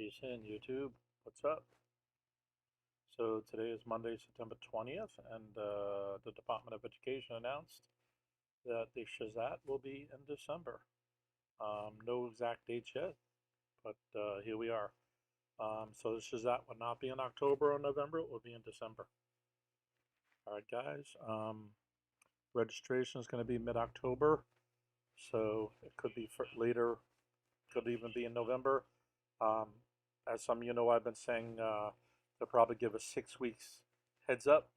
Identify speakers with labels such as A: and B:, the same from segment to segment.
A: Peace in YouTube. What's up? So today is Monday, September 20th, and the Department of Education announced that the SHSAT will be in December. No exact dates yet, but here we are. So the SHSAT will not be in October or November, it will be in December. All right, guys. Registration is going to be mid-October, so it could be for later, could even be in November. As some of you know, I've been saying they'll probably give us 6 weeks heads up.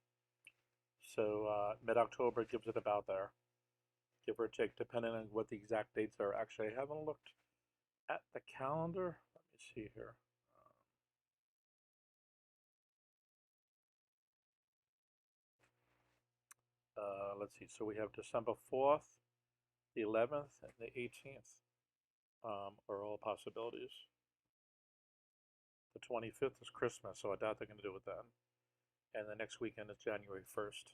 A: So mid-October gives it about there, give or take, depending on what the exact dates are. Actually, I haven't looked at the calendar. Let me see here. Let's see. So we have December 4th, the 11th, and the 18th are all possibilities. The 25th is Christmas, so I doubt they're going to do it then. And the next weekend is January 1st.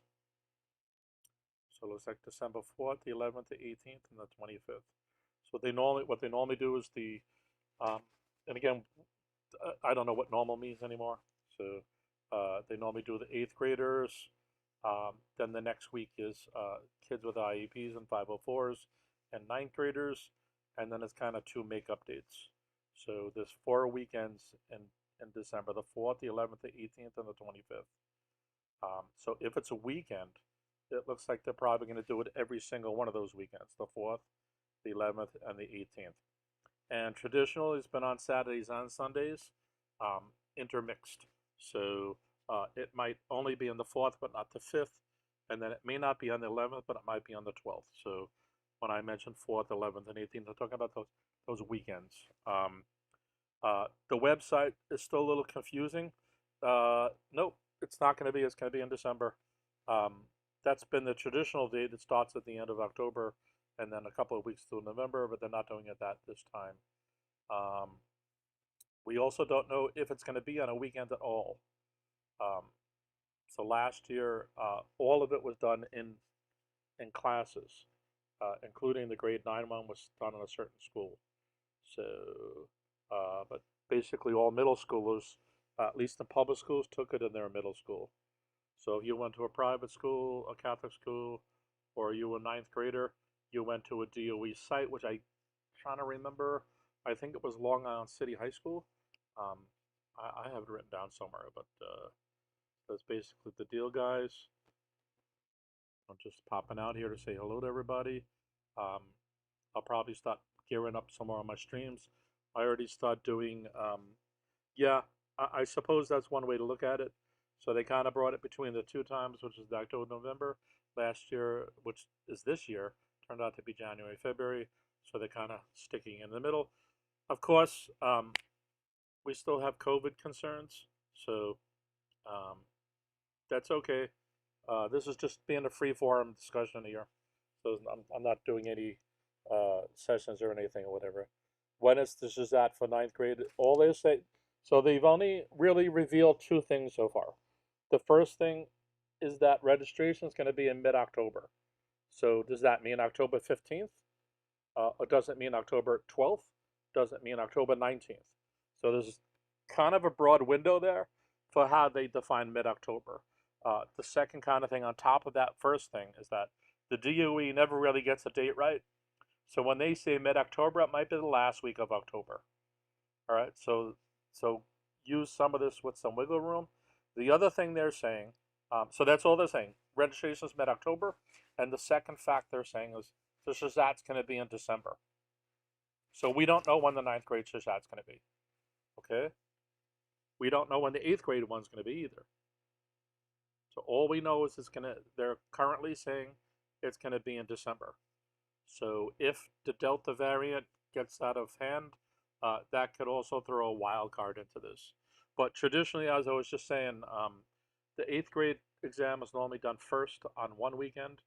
A: So it looks like December 4th, the 11th, the 18th, and the 25th. So what they normally do is and again, I don't know what normal means anymore. So they normally do the 8th graders. Then the next week is kids with IEPs and 504s and 9th graders. And then it's kind of 2 makeup dates. So there's 4 weekends in December, the 4th, the 11th, the 18th, and the 25th. So if it's a weekend, it looks like they're probably going to do it every single one of those weekends, the 4th, the 11th, and the 18th. And traditionally, it's been on Saturdays and Sundays, intermixed. So it might only be on the 4th, but not the 5th. And then it may not be on the 11th, but it might be on the 12th. So when I mentioned 4th, 11th, and 18th, I'm talking about those weekends. The website is still a little confusing. Nope, it's not going to be. It's going to be in December. That's been the traditional date. It starts at the end of October and then a couple of weeks through November, but they're not doing it that this time. We also don't know if it's going to be on a weekend at all. So last year, all of it was done in classes, including the grade 9 one was done in a certain school. So, but basically all middle schoolers, at least the public schools, took it in their middle school. So if you went to a private school, a Catholic school, or you were a 9th grader, you went to a DOE site, which I'm trying to remember. I think it was Long Island City High School. I have it written down somewhere, but that's basically the deal, guys. I'm just popping out here to say hello to everybody. I'll probably start gearing up some more on my streams. I already start doing, yeah, I suppose that's one way to look at it. So they kind of brought it between the 2 times, which is October, November. Last year, which is this year, turned out to be January, February. So they're kind of sticking in the middle. Of course, we still have COVID concerns. So that's okay. This is just being a free-form discussion here. So I'm not doing any sessions or anything or whatever. When is this is that for 9th grade? All they say, so they've only really revealed 2 things so far. The first thing is that registration is going to be in mid-October. So does that mean October 15th? Or does it mean October 12th? Does it mean October 19th? So there's kind of a broad window there for how they define mid-October. The second kind of thing on top of that first thing is that the DOE never really gets a date right. So when they say mid-October, it might be the last week of October. All right, so use some of this with some wiggle room. The other thing they're saying, so that's all they're saying. Registration is mid-October, and the second fact they're saying is the SHSAT's going to be in December. So we don't know when the 9th grade SHSAT's going to be. Okay, we don't know when the 8th grade one's going to be either. So all we know is they're currently saying it's going to be in December. So if the Delta variant gets out of hand, that could also throw a wild card into this. But traditionally, as I was just saying, the 8th grade exam is normally done first on one weekend,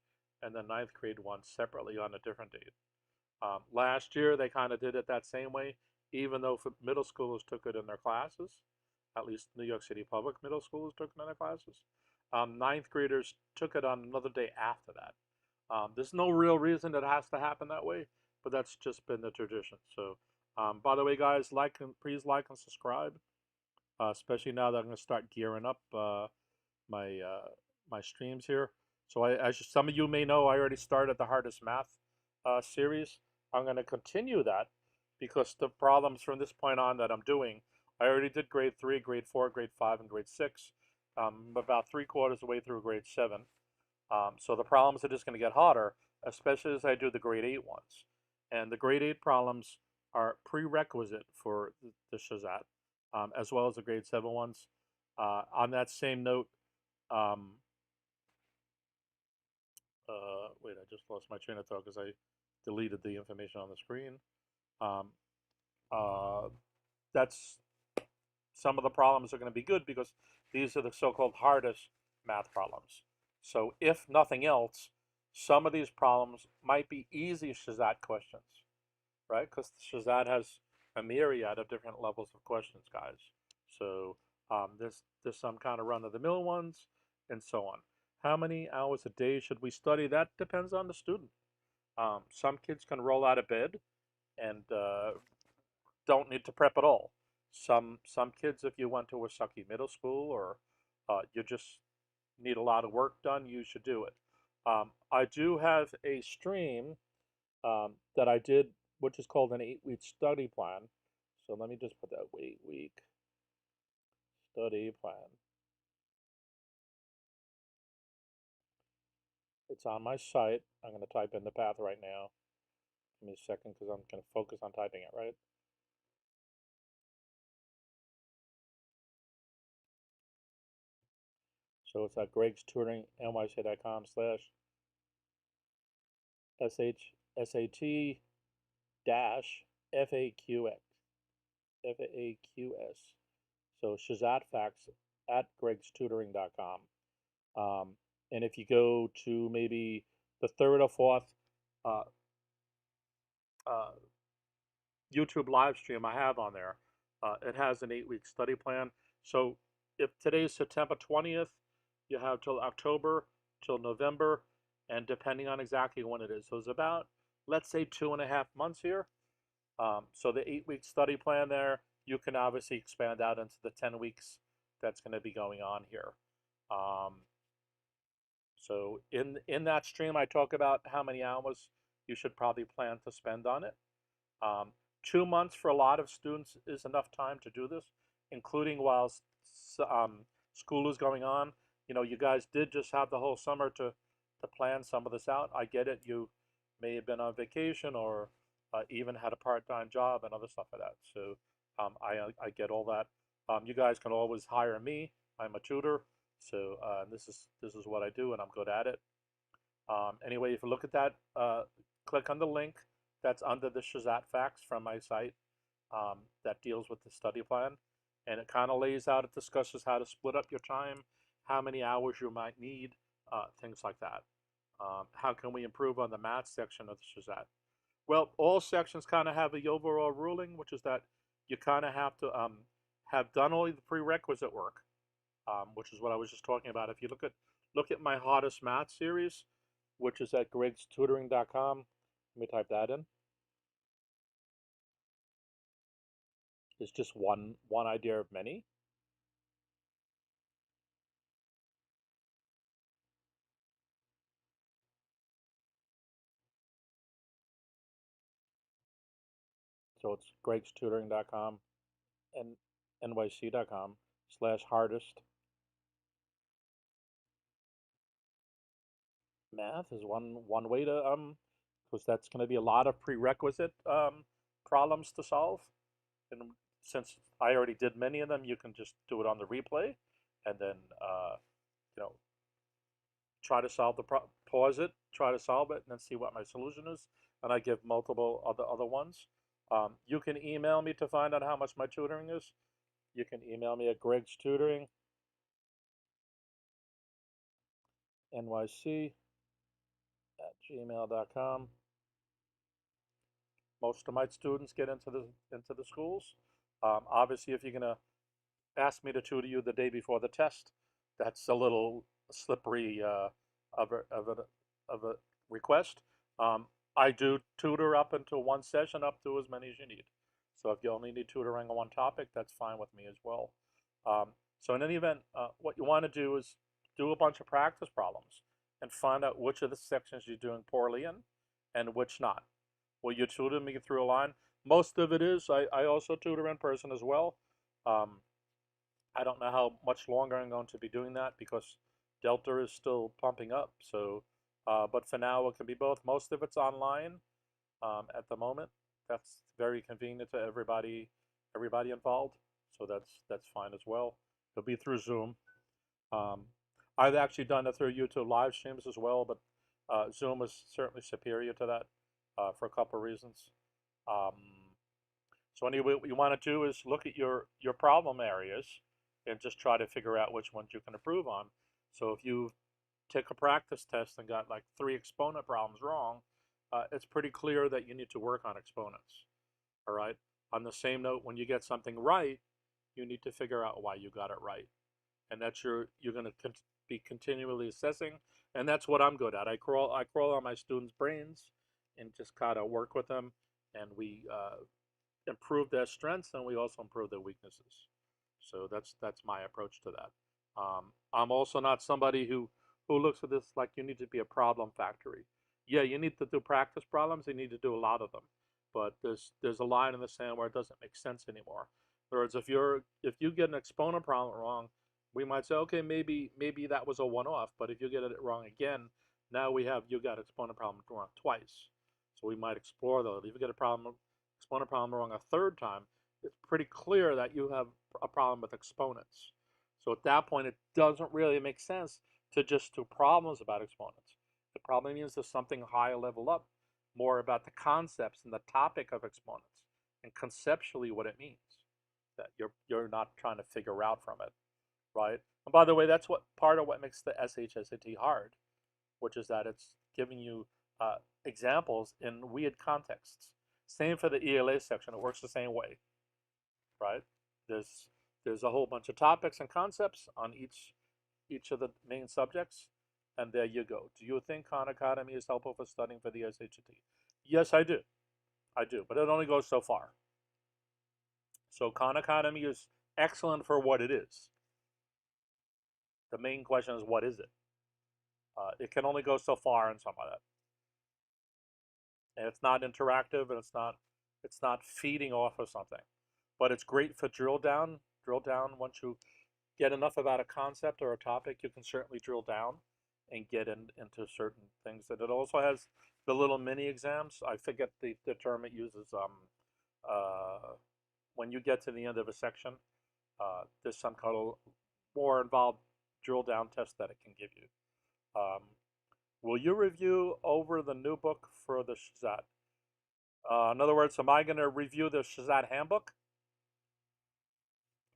A: and the 9th grade one separately on a different date. Last year, they kind of did it that same way, even though middle schoolers took it in their classes. At least New York City public middle schools took it in their classes. 9th graders took it on another day after that. There's no real reason it has to happen that way, but that's just been the tradition. So By the way, guys, please like and subscribe, especially now that I'm going to start gearing up my my streams here. So as some of you may know, I already started the hardest math series. I'm going to continue that because the problems from this point on that I'm doing, I already did grade 3, grade 4, grade 5, and grade 6. About 3/4 of the way through grade 7. So the problems are just going to get harder, especially as I do the grade 8 ones. And the grade 8 problems are prerequisite for the SHSAT, as well as the grade 7 ones. On that same note, wait, I just lost my train of thought because I deleted the information on the screen. Um, that's some of the problems are going to be good because these are the so-called hardest math problems. So if nothing else, some of these problems might be easy SHSAT questions, right? Because SHSAT has a myriad of different levels of questions, guys. So there's some kind of run-of-the-mill ones and so on. How many hours a day should we study? That depends on the student. Some kids can roll out of bed and don't need to prep at all. Some kids, if you went to a sucky middle school or you just need a lot of work done, you should do it. I do have a stream that I did, which is called an 8-week study plan. So let me just put that 8-week study plan. It's on my site. I'm going to type in the path right now. Give me a second because I'm going to focus on typing it, right? So it's at GregsTutoringNYC.com/SHSAT dash FAQS. So SHSAT facts at GregsTutoring.com. And if you go to maybe the third or fourth uh, YouTube live stream I have on there, it has an 8-week study plan. So if today's September 20th, you have till October, till November, and depending on exactly when it is. So it's about, let's say, 2.5 months here. So the 8-week study plan there, you can obviously expand out into the 10 weeks that's going to be going on here. So in that stream, I talk about how many hours you should probably plan to spend on it. 2 months for a lot of students is enough time to do this, including while school is going on. You know, you guys did just have the whole summer to plan some of this out. I get it. You may have been on vacation or even had a part-time job and other stuff like that. So I get all that. You guys can always hire me. I'm a tutor. So this is what I do, and I'm good at it. Anyway, if you look at that, click on the link that's under the SHSAT facts from my site that deals with the study plan, and it kind of lays out, it discusses how to split up your time, how many hours you might need, things like that. How can we improve on the math section of the SHSAT? Well, all sections kind of have the overall ruling, which is that you kind of have to have done all the prerequisite work. Which is what I was just talking about. If you look at my hardest math series, which is at GregsTutoring.com, let me type that in. It's just one idea of many. So it's GregsTutoring.com and NYC.com/hardest. Math is one way to because that's going to be a lot of prerequisite problems to solve, and since I already did many of them, you can just do it on the replay, and then you know, try to solve the pause it, try to solve it, and then see what my solution is, and I give multiple other ones. You can email me to find out how much my tutoring is. You can email me at GregsTutoringNYC@gmail.com. Most of my students get into the schools. Obviously, if you're gonna ask me to tutor you the day before the test, that's a little slippery of a request. I do tutor up until one session, up to as many as you need. So if you only need tutoring on one topic, that's fine with me as well. So in any event, what you want to do is do a bunch of practice problems and find out which of the sections you're doing poorly in and which not. Will you tutor me through a line? Most of it is. I also tutor in person as well. I don't know how much longer I'm going to be doing that because Delta is still pumping up. So, but for now, it can be both. Most of it's online at the moment. That's very convenient to everybody involved. So that's fine as well. It'll be through Zoom. I've actually done it through YouTube live streams as well, but Zoom is certainly superior to that for a couple of reasons. So anyway, what you want to do is look at your problem areas and just try to figure out which ones you can improve on. So if you take a practice test and got like 3 exponent problems wrong, it's pretty clear that you need to work on exponents. All right. On the same note, when you get something right, you need to figure out why you got it right, and that's you're going to be continually assessing, and that's what I'm good at. I crawl on my students' brains and just kind of work with them, and we improve their strengths and we also improve their weaknesses. So that's my approach to that. I'm also not somebody who looks at this like you need to be a problem factory. Yeah, you need to do practice problems. You need to do a lot of them, but there's a line in the sand where it doesn't make sense anymore. In other words, if you get an exponent problem wrong, we might say, okay, maybe that was a one-off. But if you get it wrong again, now you got exponent problem wrong twice. So we might explore those. If you get exponent problem wrong a third time, it's pretty clear that you have a problem with exponents. So at that point, it doesn't really make sense to just do problems about exponents. It probably means there's something higher level up, more about the concepts and the topic of exponents and conceptually what it means that you're not trying to figure out from it, right? And by the way, that's part of what makes the SHSAT hard, which is that it's giving you examples in weird contexts. Same for the ELA section; it works the same way, right? There's a whole bunch of topics and concepts on each of the main subjects, and there you go. Do you think Khan Academy is helpful for studying for the SHSAT? Yes, I do. I do, but it only goes so far. So Khan Academy is excellent for what it is. The main question is, what is it? It can only go so far in some of that. And it's not interactive, and it's not feeding off of something. But it's great for drill down. Drill down, once you get enough about a concept or a topic, you can certainly drill down and get into certain things. And it also has the little mini exams. I forget the term it uses. When you get to the end of a section, there's some kind of more involved drill down test that it can give you. Will you review over the new book for the SHSAT? In other words, am I going to review the SHSAT handbook?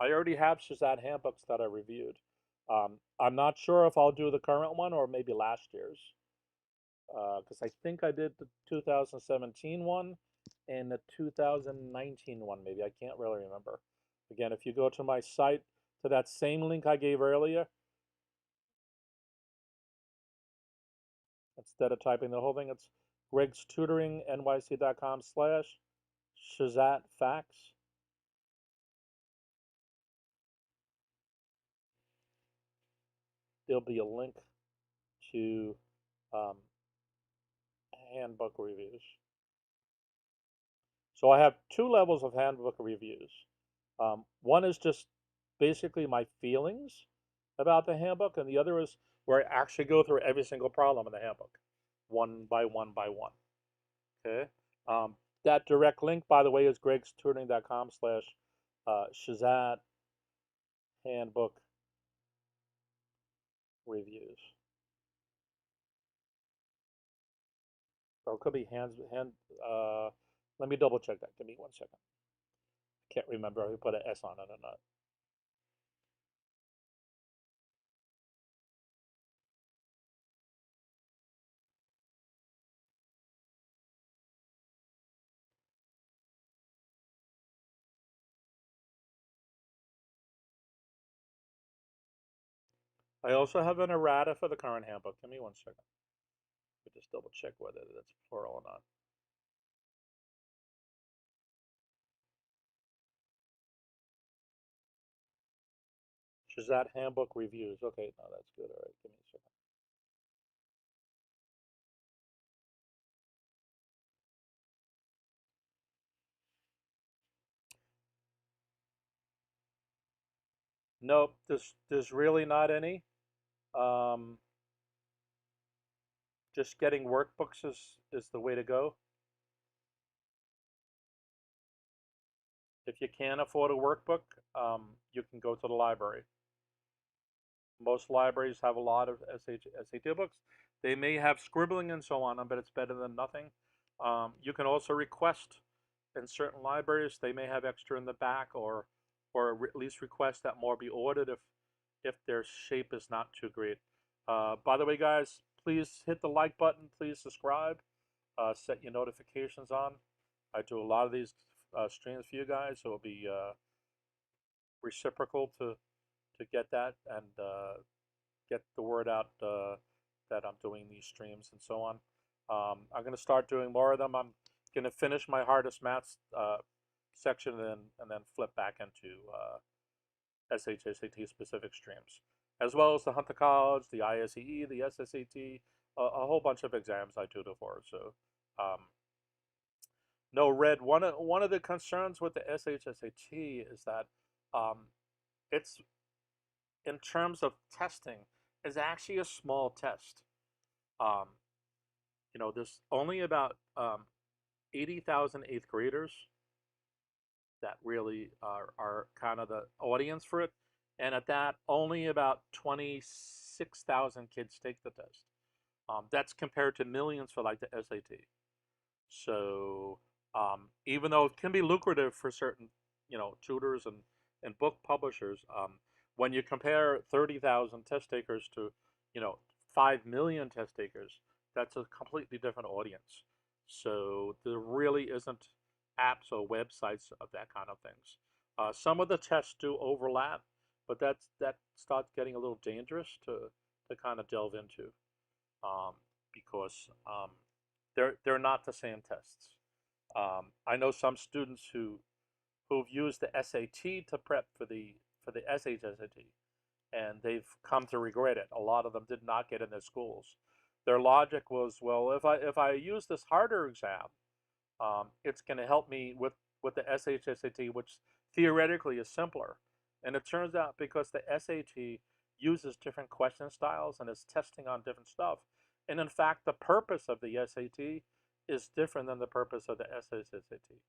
A: I already have SHSAT handbooks that I reviewed. I'm not sure if I'll do the current one or maybe last year's, because I think I did the 2017 one and the 2019 one, maybe. I can't really remember. Again, if you go to my site, to that same link I gave earlier, instead of typing the whole thing, it's GregsTutoringNYC.com/SHSAT facts. There'll be a link to handbook reviews. So I have 2 levels of handbook reviews. One is just basically my feelings about the handbook, and the other is where I actually go through every single problem in the handbook, one by one by one. Okay. That direct link, by the way, is GregsTutoring.com/SHSAT handbook reviews. Or it could be let me double check that. Give me 1 second. I can't remember if we put an S on it or not. I also have an errata for the current handbook. Give me 1 second. Let me just double check whether that's plural or not. SHSAT handbook reviews. Okay, no, that's good. All right, give me a second. Nope, there's really not any. Um, just getting workbooks is the way to go. If you can't afford a workbook, you can go to the library. Most libraries have a lot of SAT books. They may have scribbling and so on, but it's better than nothing. You can also request in certain libraries, they may have extra in the back, or at least request that more be ordered if their shape is not too great. By the way, guys, please hit the like button. Please subscribe. Set your notifications on. I do a lot of these streams for you guys, so it'll be reciprocal to get that and get the word out that I'm doing these streams and so on. I'm going to start doing more of them. I'm going to finish my hardest maths section and then flip back into SHSAT specific streams, as well as the Hunter College, the ISEE, the SSAT, a whole bunch of exams I tutor for. So, no, Red. One of the concerns with the SHSAT is that it's, in terms of testing, is actually a small test. You know, there's only about 80,000 eighth graders that really are kind of the audience for it. And at that, only about 26,000 kids take the test. That's compared to millions for like the SAT. So even though it can be lucrative for certain, tutors and book publishers, when you compare 30,000 test takers to, 5 million test takers, that's a completely different audience. So there really isn't apps or websites of that kind of things. Some of the tests do overlap, but that starts getting a little dangerous to kind of delve into, because they're not the same tests. I know some students who've used the SAT to prep for the SHSAT, and they've come to regret it. A lot of them did not get in their schools. Their logic was, well, if I use this harder exam, it's going to help me with the SHSAT, which theoretically is simpler. And it turns out, because the SAT uses different question styles and is testing on different stuff, and in fact, the purpose of the SAT is different than the purpose of the SSAT.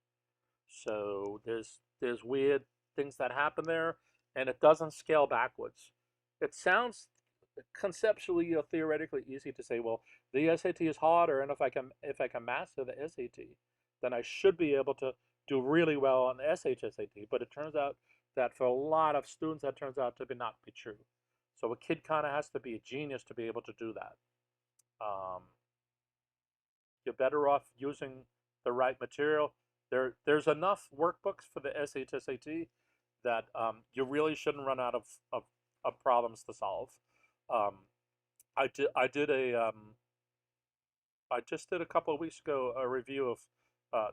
A: So there's weird things that happen there, and it doesn't scale backwards. It sounds conceptually or theoretically easy to say, well, the SAT is harder, and if I can master the SAT, then I should be able to do really well on the SHSAT. But it turns out that for a lot of students, that turns out to not be true. So a kid kind of has to be a genius to be able to do that. You're better off using the right material. There's enough workbooks for the SHSAT that you really shouldn't run out of problems to solve. I just did a couple of weeks ago a review of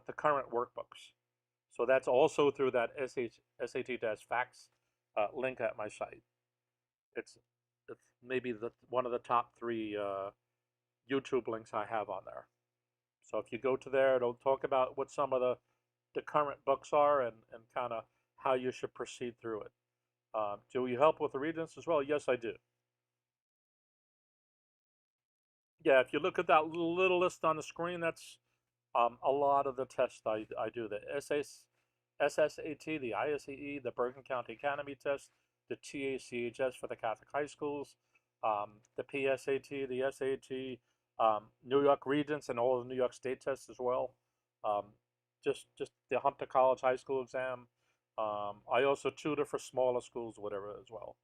A: the current workbooks. So that's also through that SAT-FACS link at my site. It's maybe one of the top 3 YouTube links I have on there. So if you go to there, it'll talk about what some of the current books are and kind of how you should proceed through it. Do you help with the regents as well? Yes, I do. Yeah, if you look at that little list on the screen, that's a lot of the tests I do. The SSAT, the ISEE, the Bergen County Academy test, the TACHS for the Catholic high schools, the PSAT, the SAT, New York Regents, and all the New York State tests as well. Just the Hunter College high school exam. I also tutor for smaller schools, whatever, as well.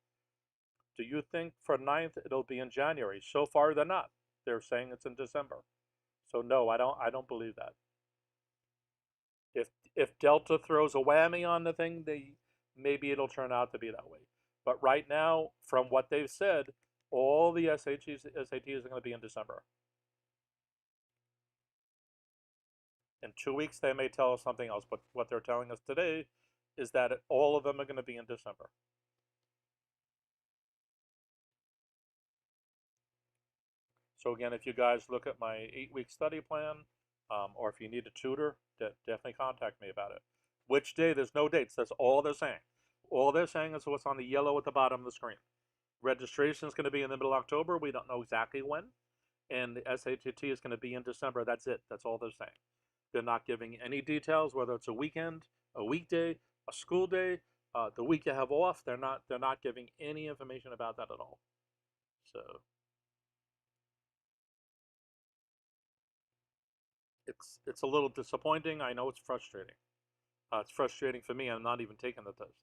A: Do you think for 9th it'll be in January? So far, they're not. They're saying it's in December. So no, I don't believe that. If Delta throws a whammy on the thing, maybe it'll turn out to be that way. But right now, from what they've said, all the SATs are going to be in December. In 2 weeks, they may tell us something else, but what they're telling us today is that all of them are going to be in December. So again, if you guys look at my 8-week study plan, or if you need a tutor, definitely contact me about it. Which day? There's no dates. That's all they're saying. All they're saying is what's on the yellow at the bottom of the screen. Registration is going to be in the middle of October. We don't know exactly when. And the SHSAT is going to be in December. That's it. That's all they're saying. They're not giving any details, whether it's a weekend, a weekday, a school day, the week you have off. They're not giving any information about that at all. So it's a little disappointing. I know it's frustrating. It's frustrating for me. I'm not even taking the test.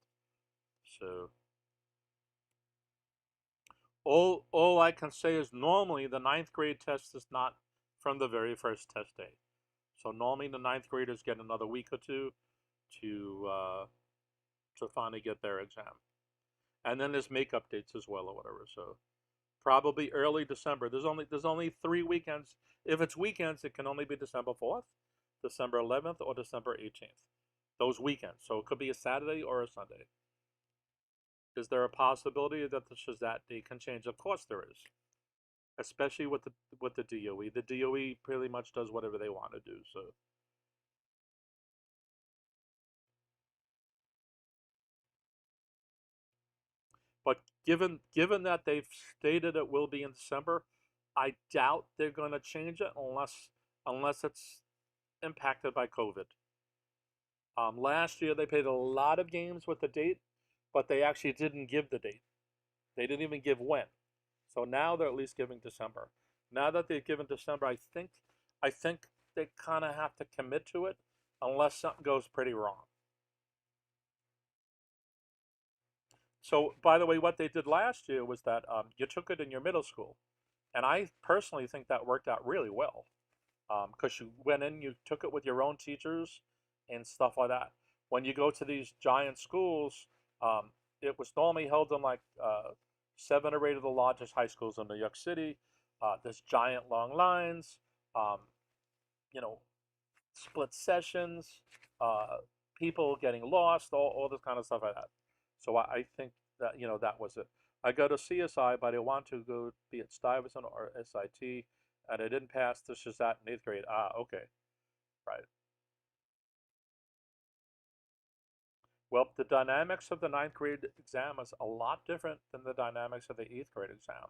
A: So all I can say is normally the 9th grade test is not from the very first test day. So normally the 9th graders get another week or two to finally get their exam. And then there's makeup dates as well or whatever. So probably early December. There's only 3 weekends. If it's weekends, it can only be December 4th, December 11th, or December 18th. Those weekends. So it could be a Saturday or a Sunday. Is there a possibility that the SHSAT date can change? Of course there is. Especially with the DOE. The DOE pretty much does whatever they want to do. So but given that they've stated it will be in December, I doubt they're going to change it unless it's impacted by COVID. Last year they played a lot of games with the date, but they actually didn't give the date. They didn't even give when. So now they're at least giving December. Now that they've given December, I think they kind of have to commit to it unless something goes pretty wrong. So, by the way, what they did last year was that you took it in your middle school. And I personally think that worked out really well because you went in, you took it with your own teachers and stuff like that. When you go to these giant schools, it was normally held in like 7 or 8 of the largest high schools in New York City. There's giant long lines, you know, split sessions, people getting lost, all this kind of stuff like that. So I think that, that was it. I go to CSI, but I want to go be at Stuyvesant or SIT, and I didn't pass the SHSAT in 8th grade. Okay, right. Well, the dynamics of the 9th grade exam is a lot different than the dynamics of the 8th grade exam.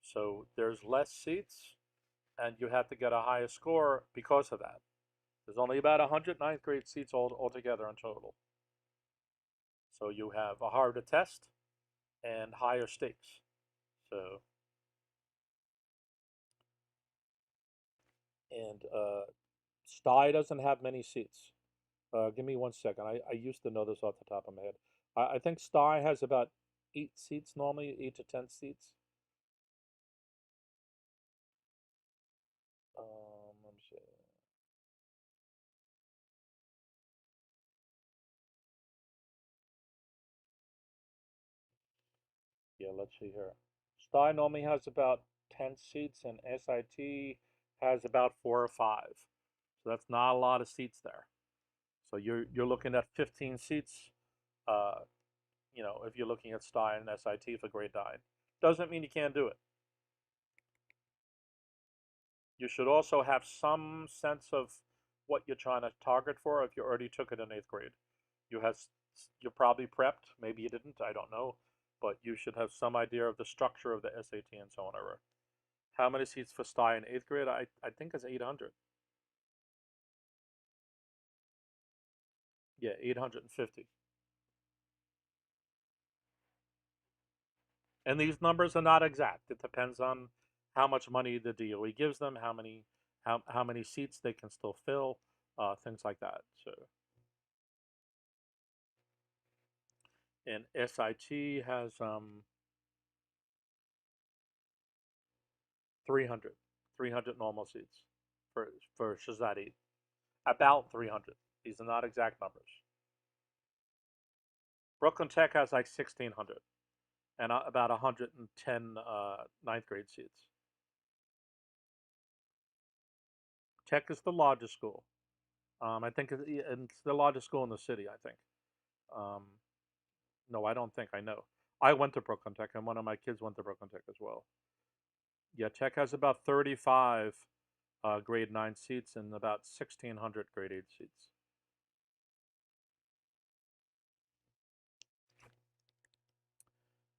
A: So there's less seats, and you have to get a higher score because of that. There's only about 100 9th grade seats altogether in total. So you have a harder test and higher stakes. So, and Stye doesn't have many seats. Give me 1 second. I used to know this off the top of my head. I think Stye has about 8 seats normally, 8 to 10 seats. Let me see. Yeah, let's see here. Stye normally has about 10 seats, and SIT has about 4 or 5. So that's not a lot of seats there. So you're looking at 15 seats. If you're looking at Stye and SIT for grade 9, doesn't mean you can't do it. You should also have some sense of what you're trying to target for if you already took it in 8th grade. You're probably prepped. Maybe you didn't. I don't know. But you should have some idea of the structure of the SAT and so on. How many seats for Stye in 8th grade? I think it's 800. Yeah, 850. And these numbers are not exact. It depends on how much money the DOE gives them, how many seats they can still fill, things like that. So, and SIT has 300 normal seats for SHSAT 8. About 300. These are not exact numbers. Brooklyn Tech has like 1,600 and about 110 9th grade seats. Tech is the largest school. I think it's the largest school in the city, I think. No, I don't think. I know. I went to Brooklyn Tech, and one of my kids went to Brooklyn Tech as well. Yeah, Tech has about 35 grade 9 seats and about 1,600 grade 8 seats.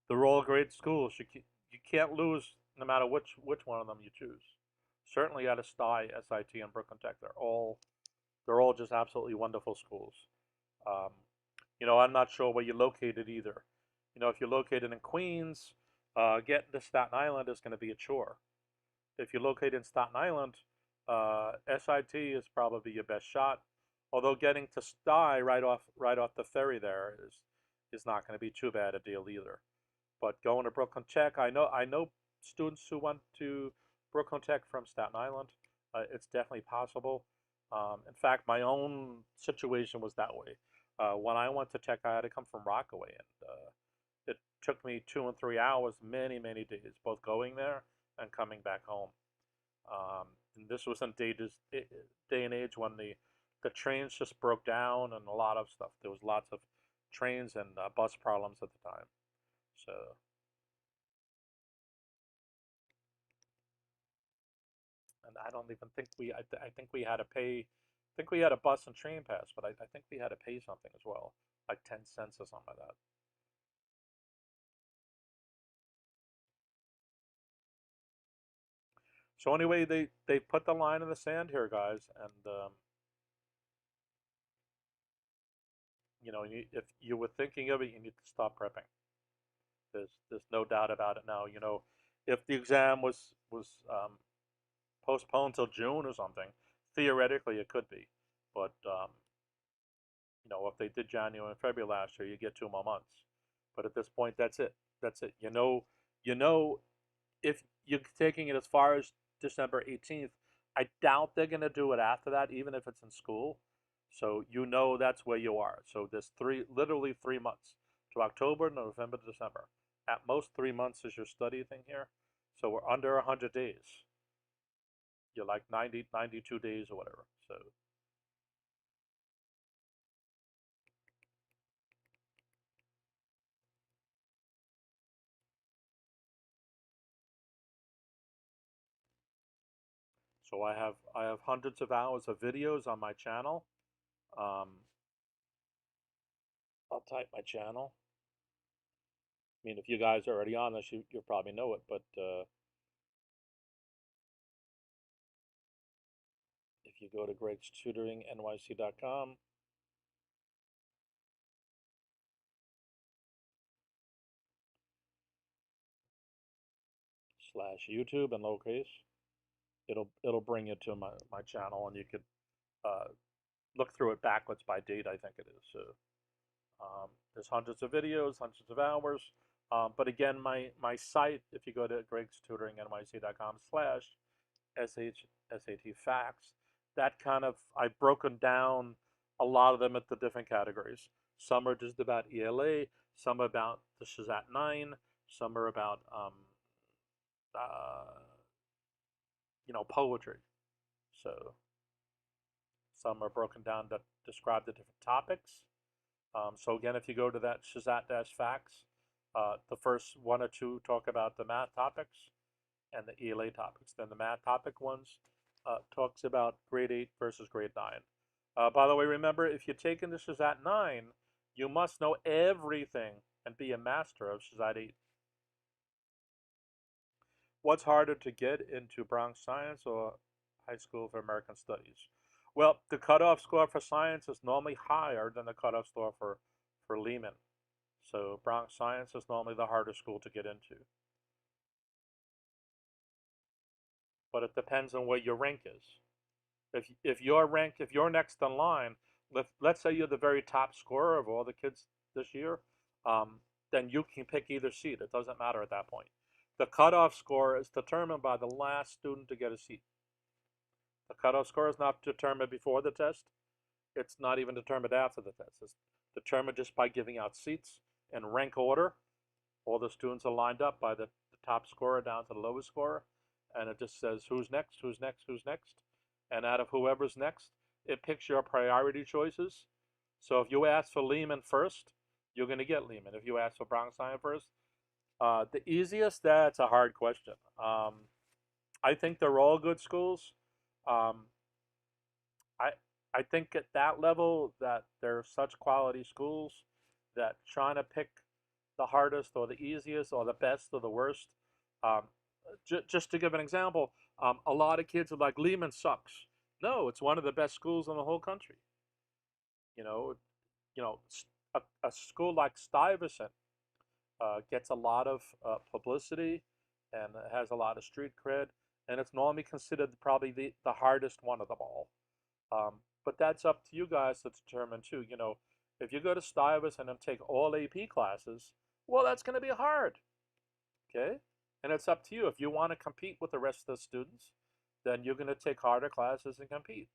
A: They're all great schools. You can't lose no matter which one of them you choose. Certainly at STI, SIT, and Brooklyn Tech, they're all just absolutely wonderful schools. Um, I'm not sure where you're located either. If you're located in Queens, getting to Staten Island is going to be a chore. If you're located in Staten Island, SIT is probably your best shot. Although getting to STI right off the ferry there is not going to be too bad a deal either. But going to Brooklyn Tech, I know students who went to Brooklyn Tech from Staten Island. It's definitely possible. In fact, my own situation was that way. When I went to Tech, I had to come from Rockaway, and it took me 2 and 3 hours, many days, both going there and coming back home. And this was in day and age when the trains just broke down and a lot of stuff. There was lots of trains and bus problems at the time. So, and I don't even think I think we had to pay. I think we had a bus and train pass, but I think we had to pay something as well, like 10 cents or something like that. So anyway, they put the line in the sand here, guys, and if you were thinking of it, you need to stop prepping. There's no doubt about it now. If the exam was postponed till June or something, theoretically it could be, but if they did January and February last year, you get 2 more months. But at this point, that's it. That's it. You know, if you're taking it as far as December 18th, I doubt they're going to do it after that, even if it's in school. So that's where you are. So there's literally 3 months to October, November, December. At most 3 months is your study thing here. So we're under 100 days. You're like 90, 92 days or whatever. So I have hundreds of hours of videos on my channel. Um, I'll type my channel. I mean, if you guys are already on this, you probably know it. But if you go to GregsTutoringNYC.com, /YouTube in lowercase, it'll bring you to my channel, and you could uh, look through it backwards by date. I think it is. So there's hundreds of videos, hundreds of hours. But again, my site, if you go to GregsTutoringNYC.com/SHSAT facts, that kind of I've broken down a lot of them into different categories. Some are just about ELA, some about the SHSAT 9, some are about uh, poetry. So some are broken down to describe the different topics. So again, if you go to that SHSAT-facts, the first one or two talk about the math topics and the ELA topics. Then the math topic ones talks about grade 8 versus grade 9. By the way, remember, if you're taking the SHSAT 9, you must know everything and be a master of SHSAT 8. What's harder to get into Bronx Science or High School for American Studies? Well, the cutoff score for science is normally higher than the cutoff score for Lehman. So Bronx Science is normally the hardest school to get into. But it depends on where your rank is. If you're next in line, let's say you're the very top scorer of all the kids this year, then you can pick either seat. It doesn't matter at that point. The cutoff score is determined by the last student to get a seat. The cutoff score is not determined before the test. It's not even determined after the test. It's determined just by giving out seats in rank order. All the students are lined up by the top scorer down to the lowest scorer, and it just says who's next, who's next, who's next. And out of whoever's next, it picks your priority choices. So if you ask for Lehman first, you're going to get Lehman. If you ask for Bronx Science first, the easiest, that's a hard question. I think they're all good schools. Um, I I think at that level that they're such quality schools that trying to pick the hardest or the easiest or the best or the worst. Um, just to give an example, a lot of kids are like Lehman sucks. No, it's one of the best schools in the whole country. You know, you know, a school like Stuyvesant gets a lot of publicity and has a lot of street cred, and it's normally considered probably the hardest one of them all. But that's up to you guys to determine too. You know, if you go to Stuyvesant and take all AP classes, well, that's going to be hard. Okay, and it's up to you. If you want to compete with the rest of the students, then you're going to take harder classes and compete.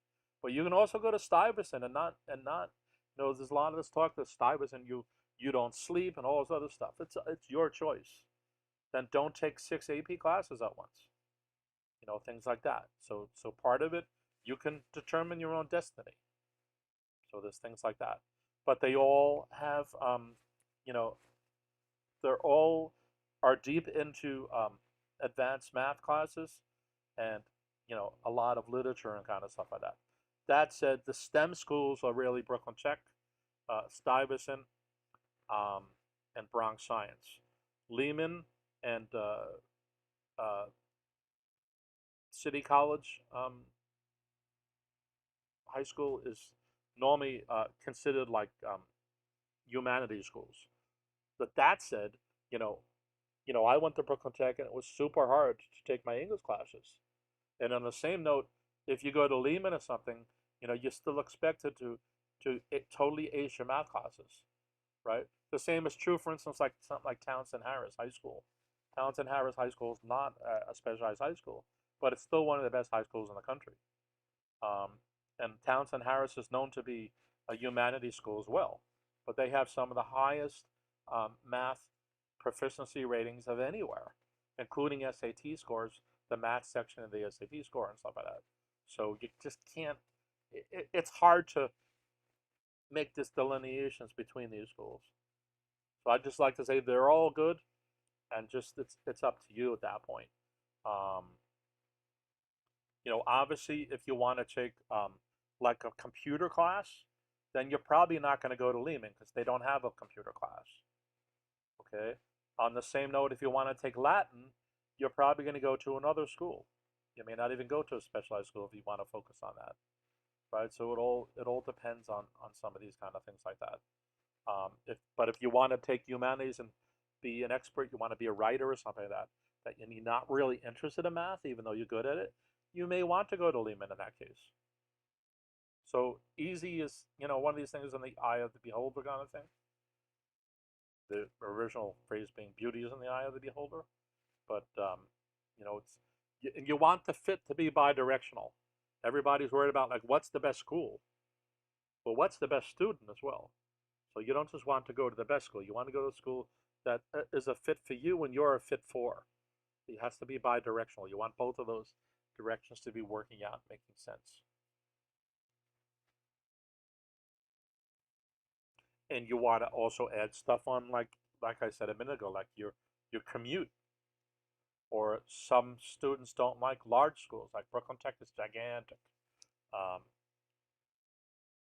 A: But you can also go to Stuyvesant and not. You know, there's a lot of this talk that Stuyvesant you don't sleep and all this other stuff. It's your choice. Then don't take 6 AP classes at once. You know, things like that. So part of it, you can determine your own destiny. So there's things like that. But they all have, you know, they're all are deep into advanced math classes and, you know, a lot of literature and kind of stuff like that. That said, the STEM schools are really Brooklyn Tech, Stuyvesant, and Bronx Science. Lehman and City College High School is normally considered like humanities schools. But that said, you know, I went to Brooklyn Tech and it was super hard to take my English classes. And on the same note, if you go to Lehman or something, you know, you're still expected to totally ace your math classes, right? The same is true, for instance, like something like Townsend Harris High School. Townsend Harris High School is not a specialized high school, but it's still one of the best high schools in the country. Um, and Townsend Harris is known to be a humanities school as well, but they have some of the highest math proficiency ratings of anywhere, including SAT scores, the math section of the SAT score and stuff like that. So you just can't. It's hard to make this delineations between these schools. So I just like to say they're all good, and just it's up to you at that point. Um, you know, obviously, if you want to take like a computer class, then you're probably not going to go to Lehman because they don't have a computer class. Okay. On the same note, if you want to take Latin, you're probably going to go to another school. You may not even go to a specialized school if you want to focus on that, right? So it all depends on some of these kind of things like that. But if you want to take humanities and be an expert, you want to be a writer or something like that, that you're not really interested in math, even though you're good at it, you may want to go to Lehman in that case. So easy is, you know, one of these things in the eye of the beholder kind of thing. The original phrase being beauty is in the eye of the beholder. But, you know, you want the fit to be bi-directional. Everybody's worried about, like, what's the best school? Well, what's the best student as well? So you don't just want to go to the best school. You want to go to a school that is a fit for you and you're a fit for. It has to be bi-directional. You want both of those directions to be working out, making sense. And you want to also add stuff on, like I said a minute ago, like your commute. Or some students don't like large schools, like Brooklyn Tech is gigantic. Um,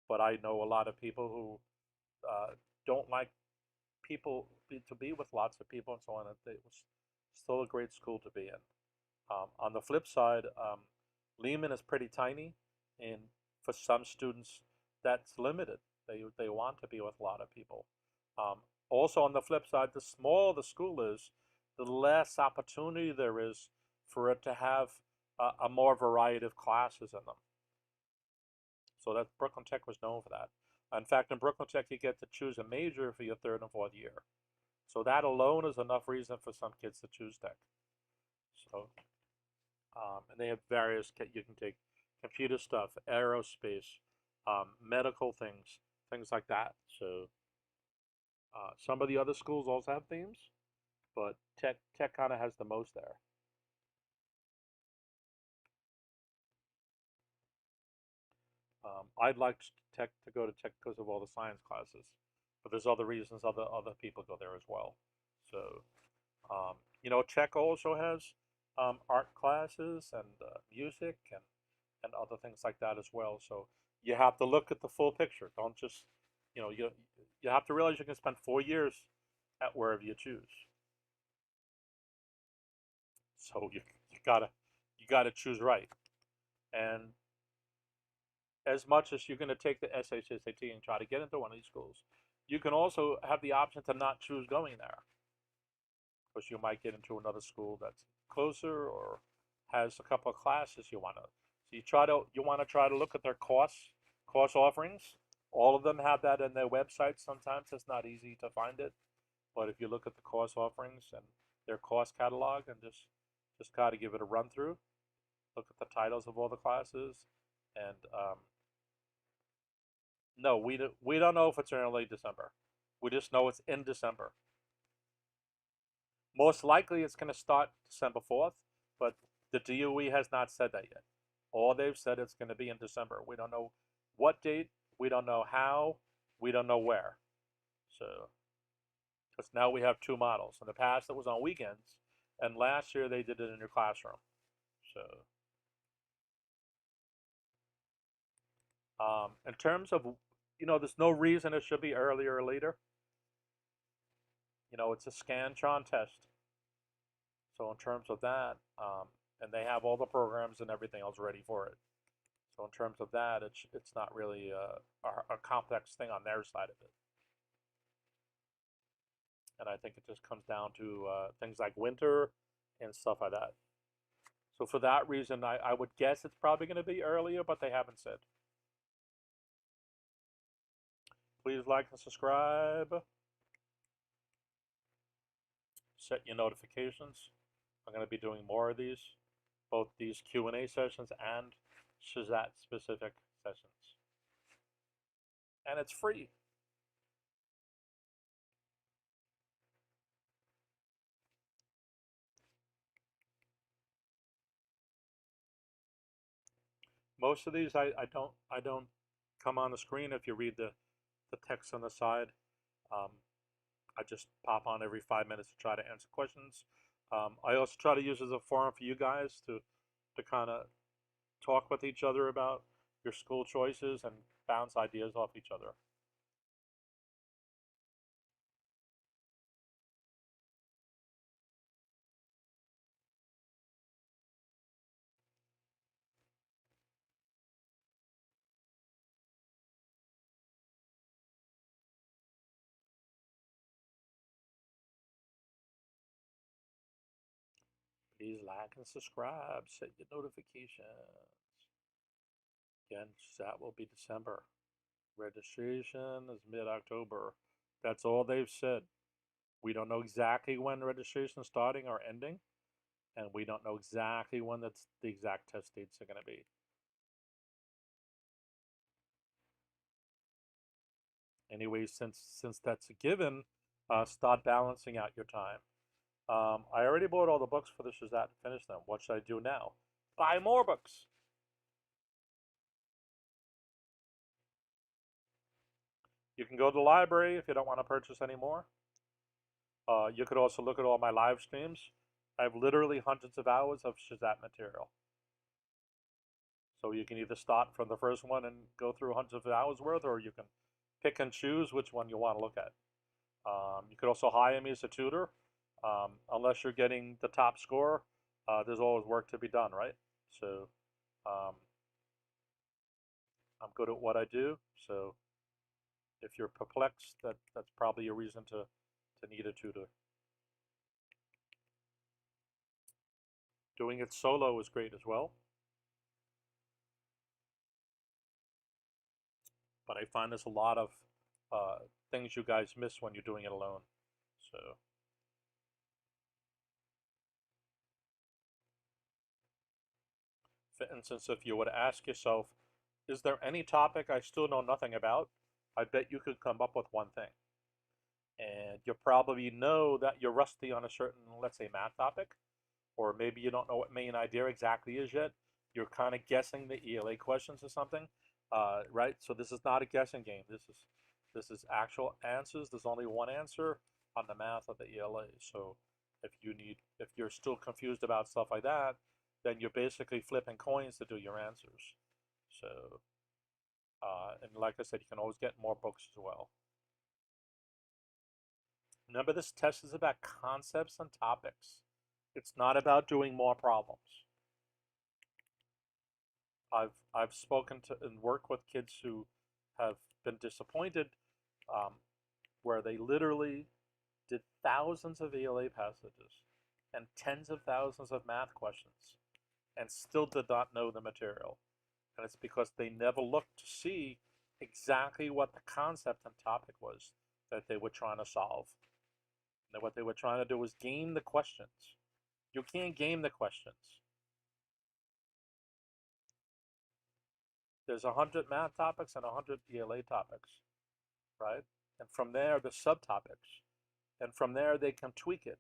A: but I know a lot of people who don't like to be with lots of people and so on. It was still a great school to be in. On the flip side, Lehman is pretty tiny, and for some students, that's limited. They want to be with a lot of people. Also, on the flip side, the smaller the school is, the less opportunity there is for it to have a more variety of classes in them. So that Brooklyn Tech was known for that. In fact, in Brooklyn Tech, you get to choose a major for your 3rd and 4th year. So that alone is enough reason for some kids to choose tech. So, and they have various, you can take computer stuff, aerospace, medical things like that. So some of the other schools also have themes, but tech kind of has the most there. I'd like tech to go to tech because of all the science classes, but there's other reasons other people go there as well. So, you know, tech also has art classes and music and other things like that as well. So you have to look at the full picture. Don't just, you have to realize you can spend 4 years at wherever you choose. So you gotta choose right. And as much as you're going to take the SHSAT and try to get into one of these schools, you can also have the option to not choose going there, because you might get into another school that's closer or has a couple of classes you want to. So you want to try to look at their course offerings. All of them have that in their website. Sometimes it's not easy to find it, but if you look at the course offerings and their course catalog and just got to give it a run through, look at the titles of all the classes, and no, we don't know if it's in early December. We just know it's in December. Most likely it's going to start December 4th, but the DOE has not said that yet. All they've said it's going to be in December. We don't know what date, we don't know how, we don't know where. So, because now we have two models. In the past it was on weekends, and last year they did it in your classroom. So, in terms of, there's no reason it should be earlier or later. It's a Scantron test. So in terms of that, and they have all the programs and everything else ready for it. So in terms of that, it's not really a complex thing on their side of it. And I think it just comes down to things like winter and stuff like that. So for that reason, I would guess it's probably going to be earlier, but they haven't said. Please like and subscribe. Set your notifications. I'm going to be doing more of these, both these Q&A sessions and SHSAT specific sessions. And it's free. Most of these I don't come on the screen if you read the text on the side. I just pop on every 5 minutes to try to answer questions. I also try to use it as a forum for you guys to kind of talk with each other about your school choices and bounce ideas off each other. Please like and subscribe. Set your notifications. Again, that will be December. Registration is mid-October. That's all they've said. We don't know exactly when registration is starting or ending, and we don't know exactly when the exact test dates are going to be. Anyway, since that's a given, start balancing out your time. I already bought all the books for the SHSAT and finished them. What should I do now? Buy more books. You can go to the library if you don't want to purchase any more. You could also look at all my live streams. I have literally hundreds of hours of SHSAT material. So you can either start from the first one and go through hundreds of hours worth, or you can pick and choose which one you want to look at. You could also hire me as a tutor. Unless you're getting the top score, there's always work to be done, right? So I'm good at what I do. So if you're perplexed, that's probably a reason to need a tutor. Doing it solo is great as well. But I find there's a lot of things you guys miss when you're doing it alone. So for instance, if you would ask yourself, is there any topic I still know nothing about? I bet you could come up with one thing. And you probably know that you're rusty on a certain, let's say, math topic, or maybe you don't know what main idea exactly is yet. You're kind of guessing the ELA questions or something, right? So this is not a guessing game. This is actual answers. There's only one answer on the math of the ELA. So If you're still confused about stuff like that, then you're basically flipping coins to do your answers. So, and like I said, you can always get more books as well. Remember, this test is about concepts and topics. It's not about doing more problems. I've spoken to and worked with kids who have been disappointed, where they literally did thousands of ELA passages and tens of thousands of math questions and still did not know the material. And it's because they never looked to see exactly what the concept and topic was that they were trying to solve. And what they were trying to do was game the questions. You can't game the questions. There's 100 math topics and 100 ELA topics, right? And from there, the subtopics. And from there, they can tweak it.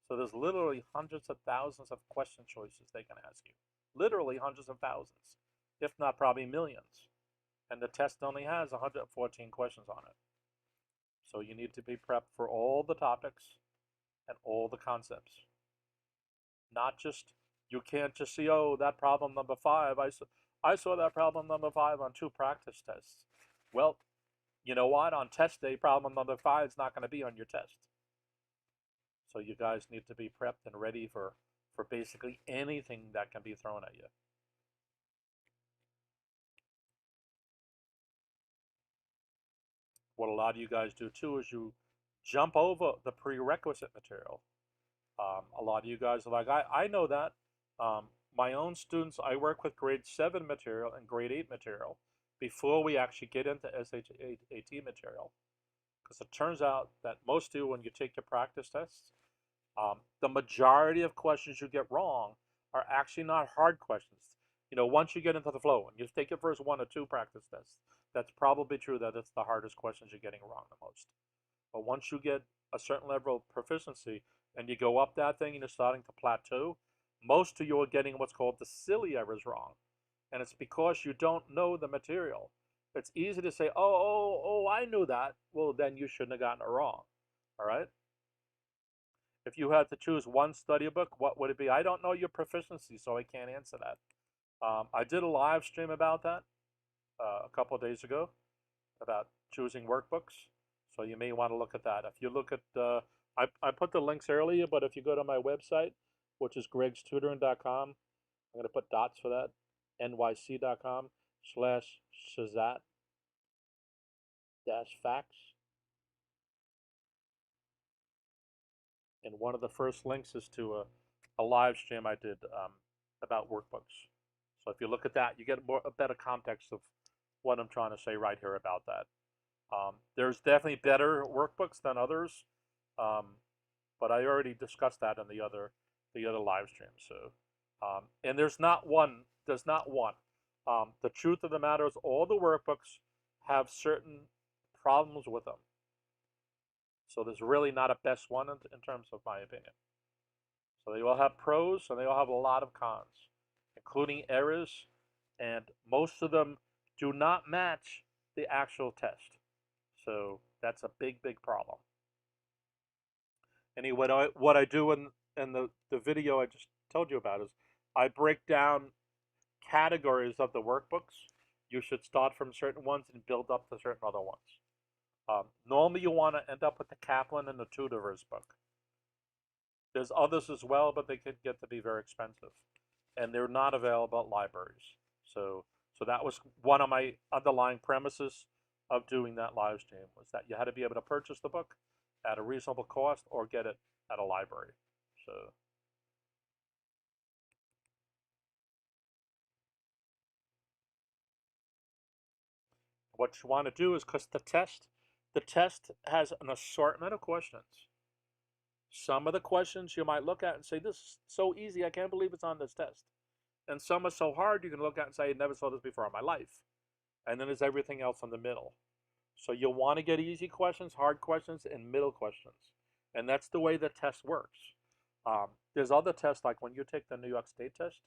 A: So there's literally hundreds of thousands of question choices they can ask you. Literally hundreds of thousands, if not probably millions. And the test only has 114 questions on it. So you need to be prepped for all the topics and all the concepts. Not just, you can't just see, oh, that problem number 5, I saw that problem number 5 on 2 practice tests. Well, you know what? On test day, problem number 5 is not going to be on your test. So you guys need to be prepped and ready for basically anything that can be thrown at you. What a lot of you guys do too is you jump over the prerequisite material. A lot of you guys are like, I know that. My own students, I work with grade 7 material and grade 8 material before we actually get into SHSAT material. Because it turns out that most of you, when you take your practice tests, the majority of questions you get wrong are actually not hard questions. You know, once you get into the flow and you take your first 1 or 2 practice tests, that's probably true that it's the hardest questions you're getting wrong the most. But once you get a certain level of proficiency and you go up that thing and you're starting to plateau, most of you are getting what's called the silly errors wrong. And it's because you don't know the material. It's easy to say, oh, I knew that. Well, then you shouldn't have gotten it wrong. All right? If you had to choose one study book, what would it be? I don't know your proficiency, so I can't answer that. I did a live stream about that a couple of days ago, about choosing workbooks. So you may want to look at that. If you look at, I put the links earlier, but if you go to my website, which is GregsTutoring.com, I'm going to put dots for that, NYC.com/SHSAT-facts. And one of the first links is to a live stream I did about workbooks. So if you look at that, you get a better context of what I'm trying to say right here about that. There's definitely better workbooks than others, but I already discussed that in the other live stream. So, and there's not one. There's not one. The truth of the matter is, all the workbooks have certain problems with them. So there's really not a best one in terms of my opinion. So they all have pros and they all have a lot of cons, including errors, and most of them do not match the actual test. So that's a big, big problem. Anyway, what I do in the video I just told you about is I break down categories of the workbooks. You should start from certain ones and build up to certain other ones. Normally you want to end up with the Kaplan and the Tutorverse book. There's others as well, but they could get to be very expensive. And they're not available at libraries. So that was one of my underlying premises of doing that live stream, was that you had to be able to purchase the book at a reasonable cost or get it at a library. So what you want to do is, because the test has an assortment of questions. Some of the questions you might look at and say, this is so easy, I can't believe it's on this test. And some are so hard you can look at and say, I never saw this before in my life. And then there's everything else in the middle. So you'll want to get easy questions, hard questions, and middle questions. And that's the way the test works. There's other tests, like when you take the New York State test,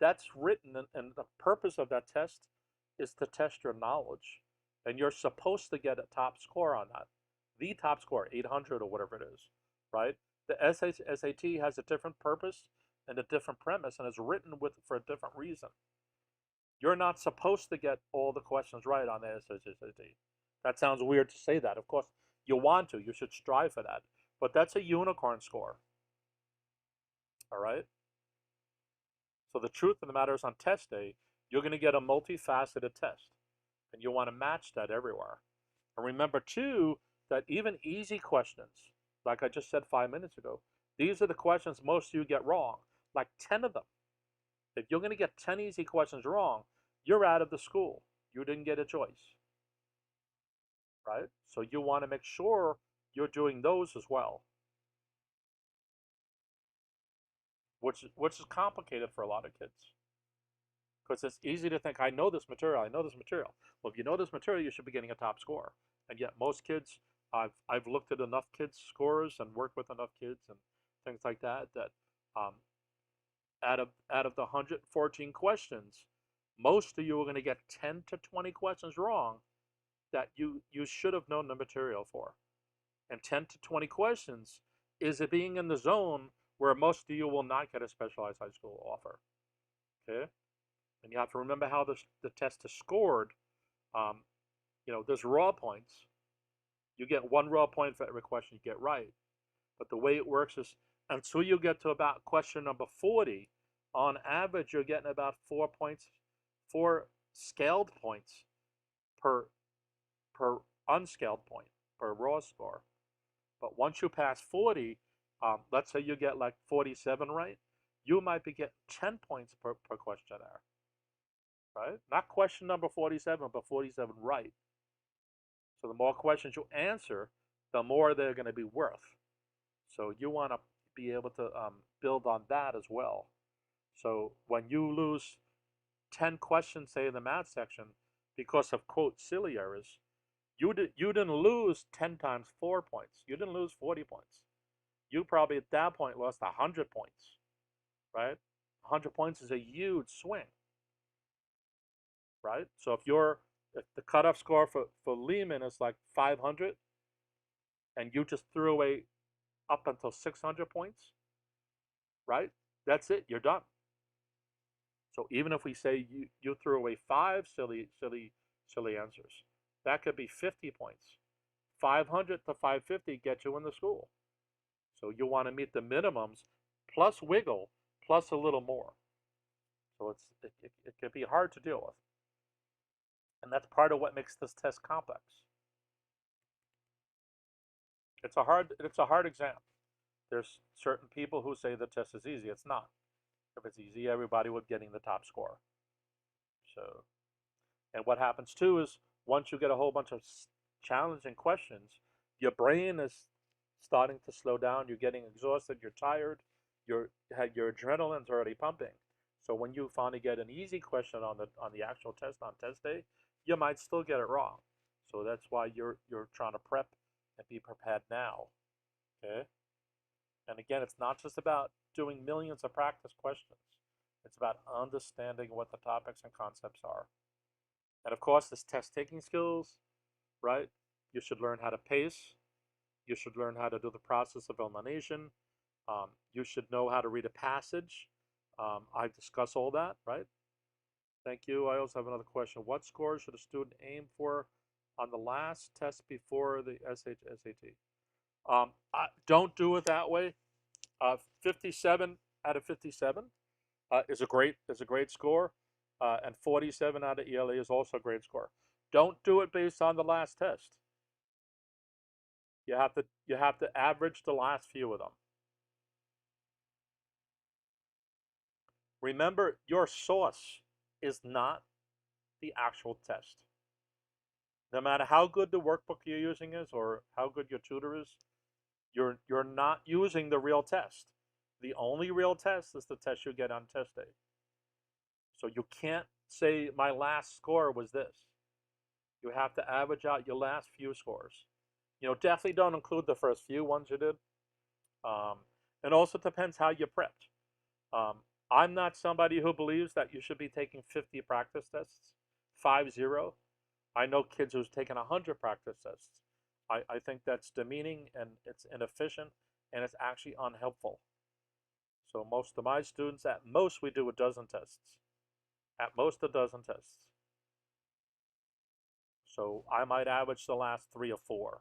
A: that's written, and the purpose of that test is to test your knowledge. And you're supposed to get a top score on that. The top score, 800 or whatever it is, right? The SHSAT has a different purpose and a different premise, and is written for a different reason. You're not supposed to get all the questions right on the SHSAT. That sounds weird to say that. Of course, you want to. You should strive for that. But that's a unicorn score. All right? So the truth of the matter is, on test day, you're going to get a multifaceted test. And you want to match that everywhere. And remember, too, that even easy questions, like I just said 5 minutes ago, these are the questions most of you get wrong, like 10 of them. If you're going to get 10 easy questions wrong, you're out of the school. You didn't get a choice. Right? So you want to make sure you're doing those as well. Which is complicated for a lot of kids. Because it's easy to think, I know this material, I know this material. Well, if you know this material, you should be getting a top score. And yet most kids, I've looked at enough kids' scores and worked with enough kids and things like that, that out of the 114 questions, most of you are going to get 10 to 20 questions wrong that you should have known the material for. And 10 to 20 questions is it being in the zone where most of you will not get a specialized high school offer. Okay? And you have to remember how the test is scored. You know, there's raw points. You get 1 raw point for every question you get right. But the way it works is, until you get to about question number 40, on average, you're getting about 4 points, 4 scaled points per unscaled point, per raw score. But once you pass 40, let's say you get like 47 right, you might be getting 10 points per questionnaire. Right? Not question number 47, but 47 right. So the more questions you answer, the more they're going to be worth. So you want to be able to build on that as well. So when you lose 10 questions, say in the math section, because of quote silly errors, you didn't lose 10 times 4 points. You didn't lose 40 points. You probably at that point lost 100 points, right? 100 points is a huge swing, right? So if the cutoff score for Lehman is like 500, and you just threw away up until 600 points, right? That's it. You're done. So even if we say you threw away 5 silly answers, that could be 50 points. 500 to 550 get you in the school. So you want to meet the minimums plus wiggle plus a little more. So it can be hard to deal with. And that's part of what makes this test complex. It's a hard exam. There's certain people who say the test is easy. It's not. If it's easy, everybody would be getting the top score. So, and what happens too is, once you get a whole bunch of challenging questions, your brain is starting to slow down. You're getting exhausted. You're tired. Your adrenaline's already pumping. So when you finally get an easy question on the actual test on test day, you might still get it wrong. So that's why you're trying to prep and be prepared now. Okay. And again, it's not just about doing millions of practice questions. It's about understanding what the topics and concepts are. And of course, this test taking skills, right? You should learn how to pace. You should learn how to do the process of elimination. You should know how to read a passage. I've discussed all that, right? Thank you. I also have another question. What score should a student aim for on the last test before the SHSAT? Don't do it that way. 57 out of 57 is a great score, and 47 out of ELA is also a great score. Don't do it based on the last test. You have to average the last few of them. Remember, your source is not the actual test. No matter how good the workbook you're using is or how good your tutor is, you're not using the real test. The only real test is the test you get on test day. So you can't say my last score was this. You have to average out your last few scores. You know, definitely don't include the first few ones you did. And also depends how you prepped. I'm not somebody who believes that you should be taking 50 practice tests, 5-0. I know kids who's taken 100 practice tests. I think that's demeaning and it's inefficient and it's actually unhelpful. So most of my students, at most, we do a dozen tests. At most, a dozen tests. So I might average the last 3 or 4.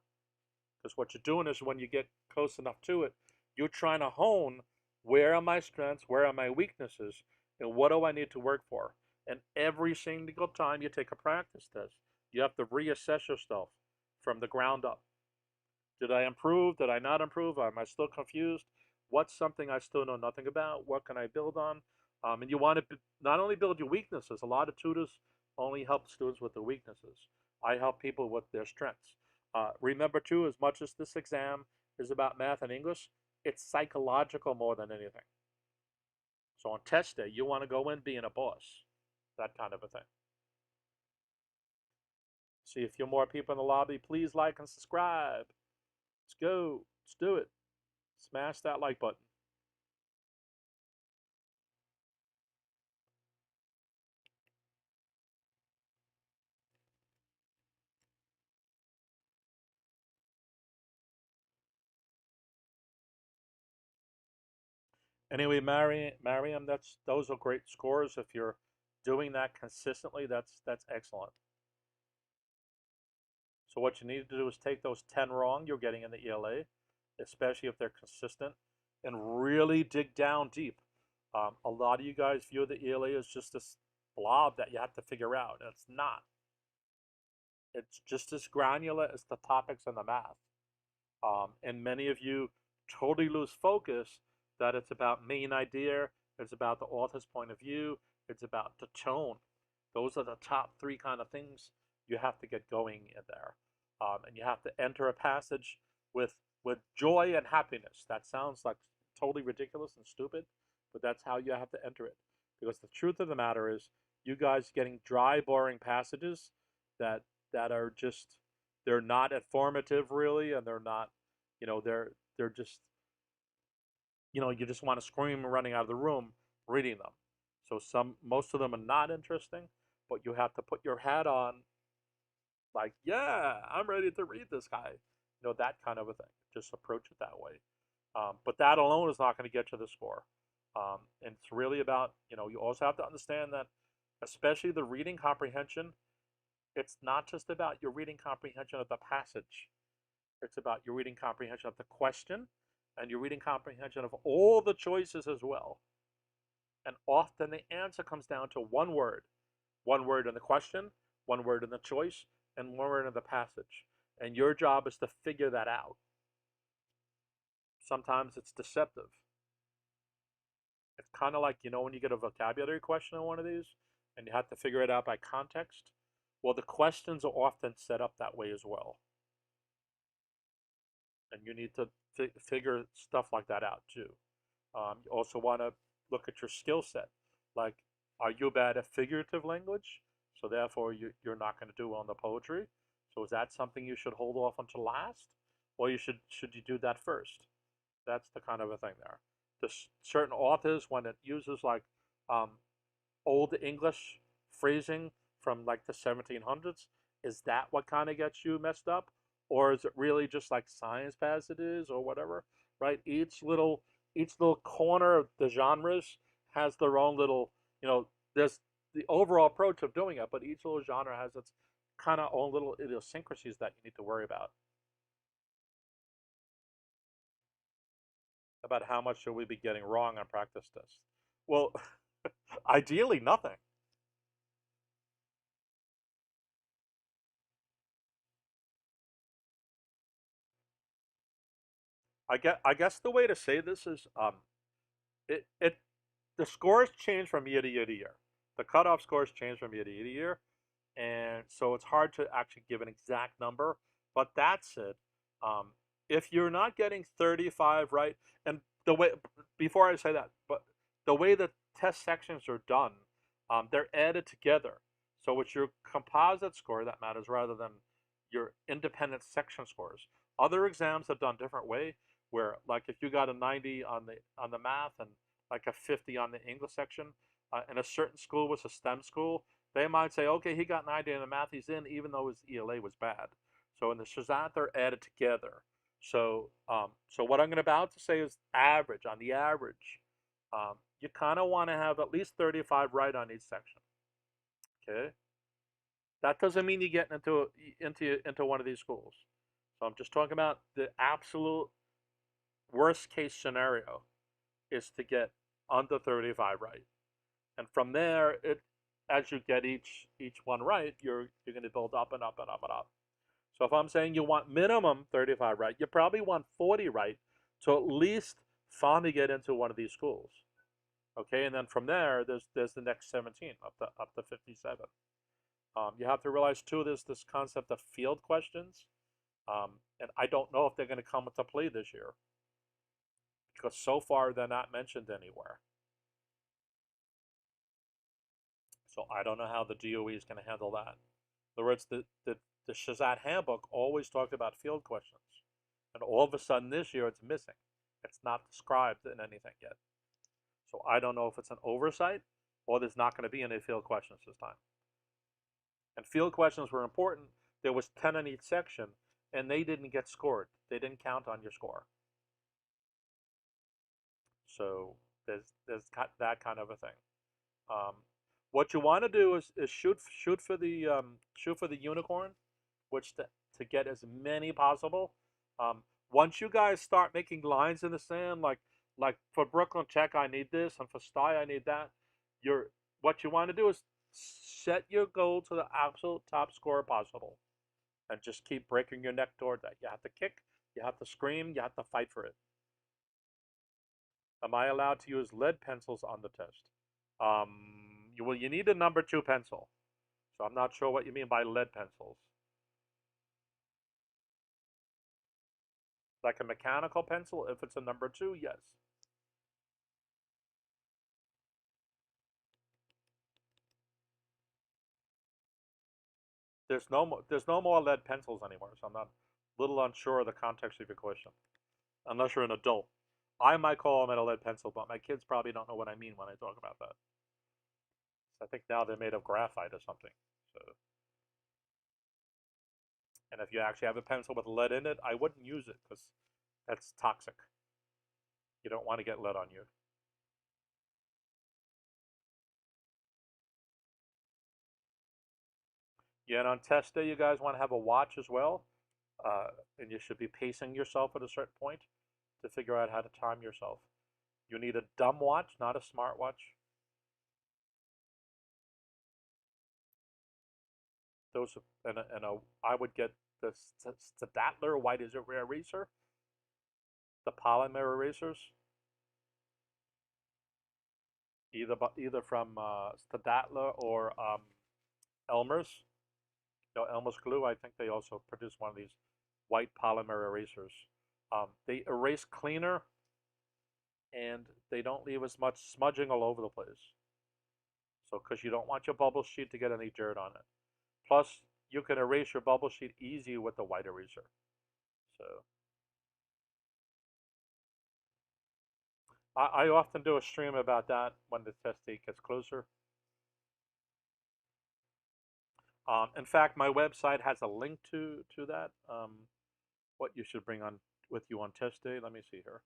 A: Because what you're doing is when you get close enough to it, you're trying to hone where are my strengths, where are my weaknesses, and what do I need to work for. And every single time you take a practice test, you have to reassess yourself from the ground up. Did I improve? Did I not improve? Am I still confused? What's something I still know nothing about? What can I build on? And you want to not only build your weaknesses. A lot of tutors only help students with their weaknesses. I help people with their strengths. Remember too, as much as this exam is about math and English, it's psychological more than anything. So on test day, you want to go in being a boss, that kind of a thing. See a few more people in the lobby. Please like and subscribe. Let's go. Let's do it. Smash that like button. Anyway, Mariam, those are great scores. If you're doing that consistently, that's excellent. So what you need to do is take those 10 wrong you're getting in the ELA, especially if they're consistent, and really dig down deep. A lot of you guys view the ELA as just this blob that you have to figure out, and it's not. It's just as granular as the topics in the math. And many of you totally lose focus that it's about main idea, it's about the author's point of view, it's about the tone. Those are the top 3 kind of things you have to get going in there. And you have to enter a passage with joy and happiness. That sounds like totally ridiculous and stupid, but that's how you have to enter it. Because the truth of the matter is, you guys getting dry, boring passages that are just, they're not informative really, and they're not, they're just, you just want to scream running out of the room reading them. So most of them are not interesting, but you have to put your hat on, like, yeah, I'm ready to read this guy. That kind of a thing. Just approach it that way. But that alone is not going to get you the score. And it's really about, you also have to understand that, especially the reading comprehension, it's not just about your reading comprehension of the passage. It's about your reading comprehension of the question and your reading comprehension of all the choices as well. And often the answer comes down to one word. One word in the question, one word in the choice, and one word in the passage. And your job is to figure that out. Sometimes it's deceptive. It's kind of like, when you get a vocabulary question on one of these, and you have to figure it out by context. Well, the questions are often set up that way as well. And you need to figure stuff like that out too. You also want to look at your skill set. Like, are you bad at figurative language? So therefore, you're not going to do well in the poetry. So is that something you should hold off until last? Or should you do that first? That's the kind of a thing there. There's certain authors, when it uses like old English phrasing from like the 1700s, is that what kind of gets you messed up? Or is it really just like science passages or whatever, right? Each little corner of the genres has their own little, there's the overall approach of doing it, but each little genre has its kind of own little idiosyncrasies that you need to worry about how much should we be getting wrong on practice tests. Well, ideally nothing. I guess the way to say this is the scores change from year to year to year. The cutoff scores change from year to year to year, and so it's hard to actually give an exact number. But that's it. If you're not getting 35 right, and the way, before I say that, but the way the test sections are done, they're added together. So it's your composite score that matters rather than your independent section scores. Other exams have done different way, where like if you got a 90 on the math and like a 50 on the English section, and a certain school was a STEM school, they might say, okay, he got 90 in the math, he's in, even though his ELA was bad. So in the SHSAT, they're added together. So, so what I'm about to say is average. On the average, you kind of want to have at least 35 right on each section. Okay, that doesn't mean you get into one of these schools. So I'm just talking about the absolute worst case scenario is to get under 35 right, and from there, as you get each one right, you're going to build up and up and up and up. So if I'm saying you want minimum 35 right, you probably want 40 right to at least finally get into one of these schools. Okay, and then from there, there's the next 17 up to 57. You have to realize too, there's this concept of field questions, and I don't know if they're going to come into play this year because so far they're not mentioned anywhere. So I don't know how the DOE is going to handle that. In other words, the SHSAT handbook always talked about field questions, and all of a sudden this year it's missing. It's not described in anything yet. So I don't know if it's an oversight or there's not going to be any field questions this time. And field questions were important. There was 10 in each section, and they didn't get scored. They didn't count on your score. So there's that kind of a thing. What you want to do is shoot for the unicorn, which to get as many possible. Once you guys start making lines in the sand, like for Brooklyn Tech, I need this, and for Stye, I need that. What you want to do is set your goal to the absolute top score possible, and just keep breaking your neck toward that. You have to kick, you have to scream, you have to fight for it. Am I allowed to use lead pencils on the test? You need a number 2 pencil. So I'm not sure what you mean by lead pencils. Like a mechanical pencil, if it's a number 2, yes. There's no more lead pencils anymore, so I'm not a little unsure of the context of your question. Unless you're an adult. I might call them a lead pencil, but my kids probably don't know what I mean when I talk about that. I think now they're made of graphite or something. So, and if you actually have a pencil with lead in it, I wouldn't use it because that's toxic. You don't want to get lead on you. Yeah, and on test day, you guys want to have a watch as well, and you should be pacing yourself at a certain point to figure out how to time yourself. You need a dumb watch, not a smart watch. Those I would get the Staedtler white is it rare eraser, the polymer erasers, either from Staedtler or Elmer's. You know, Elmer's glue. I think they also produce one of these white polymer erasers. They erase cleaner, and they don't leave as much smudging all over the place. So, because you don't want your bubble sheet to get any dirt on it. Plus, you can erase your bubble sheet easy with the white eraser. So, I often do a stream about that when the test date gets closer. In fact, my website has a link to that. What you should bring on with you on test day. Let me see here.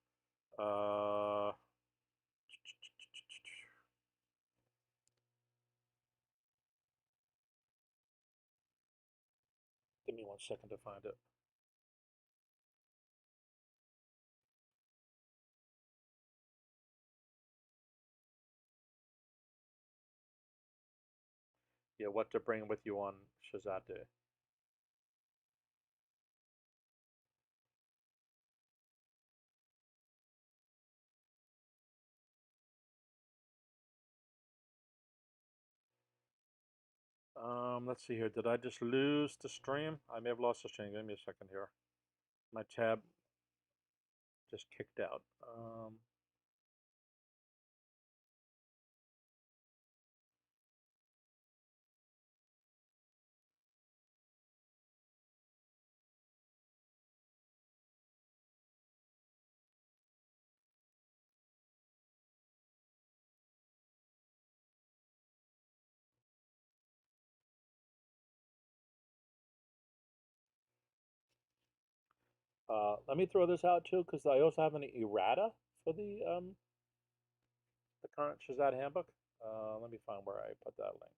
A: Give me 1 second to find it. Yeah, what to bring with you on SHSAT day. Let's see here. Did I just lose the stream? I may have lost the stream. Give me a second here. My tab just kicked out. Let me throw this out too, because I also have an errata for the current SHSAT handbook. Let me find where I put that link.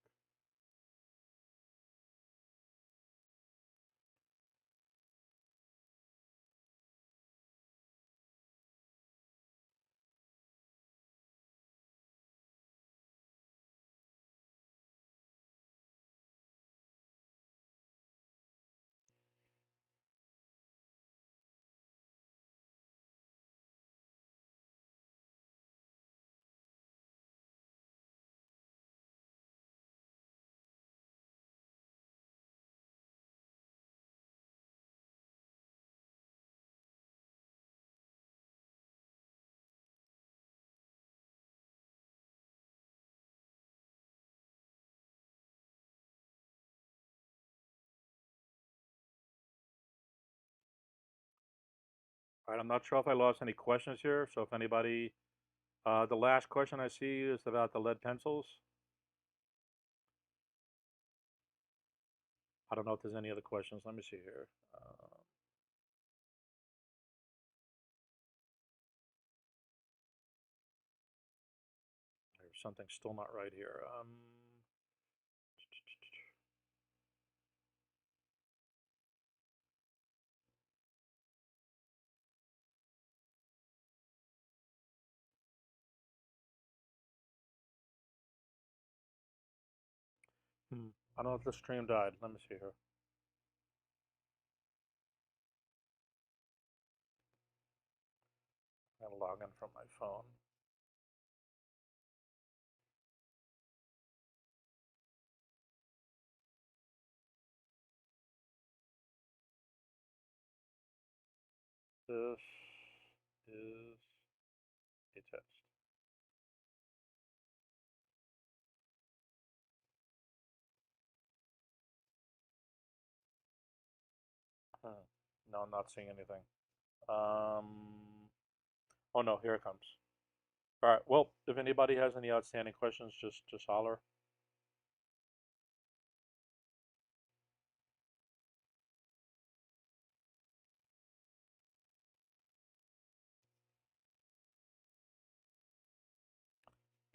A: All right, I'm not sure if I lost any questions here, so if anybody, the last question I see is about the lead pencils. I don't know if there's any other questions. Let me see here. There's something still not right here. I don't know if the stream died. Let me see here. I'm gonna log in from my phone. This is a test. No, I'm not seeing anything. Oh no, here it comes. All right. Well, if anybody has any outstanding questions, just holler.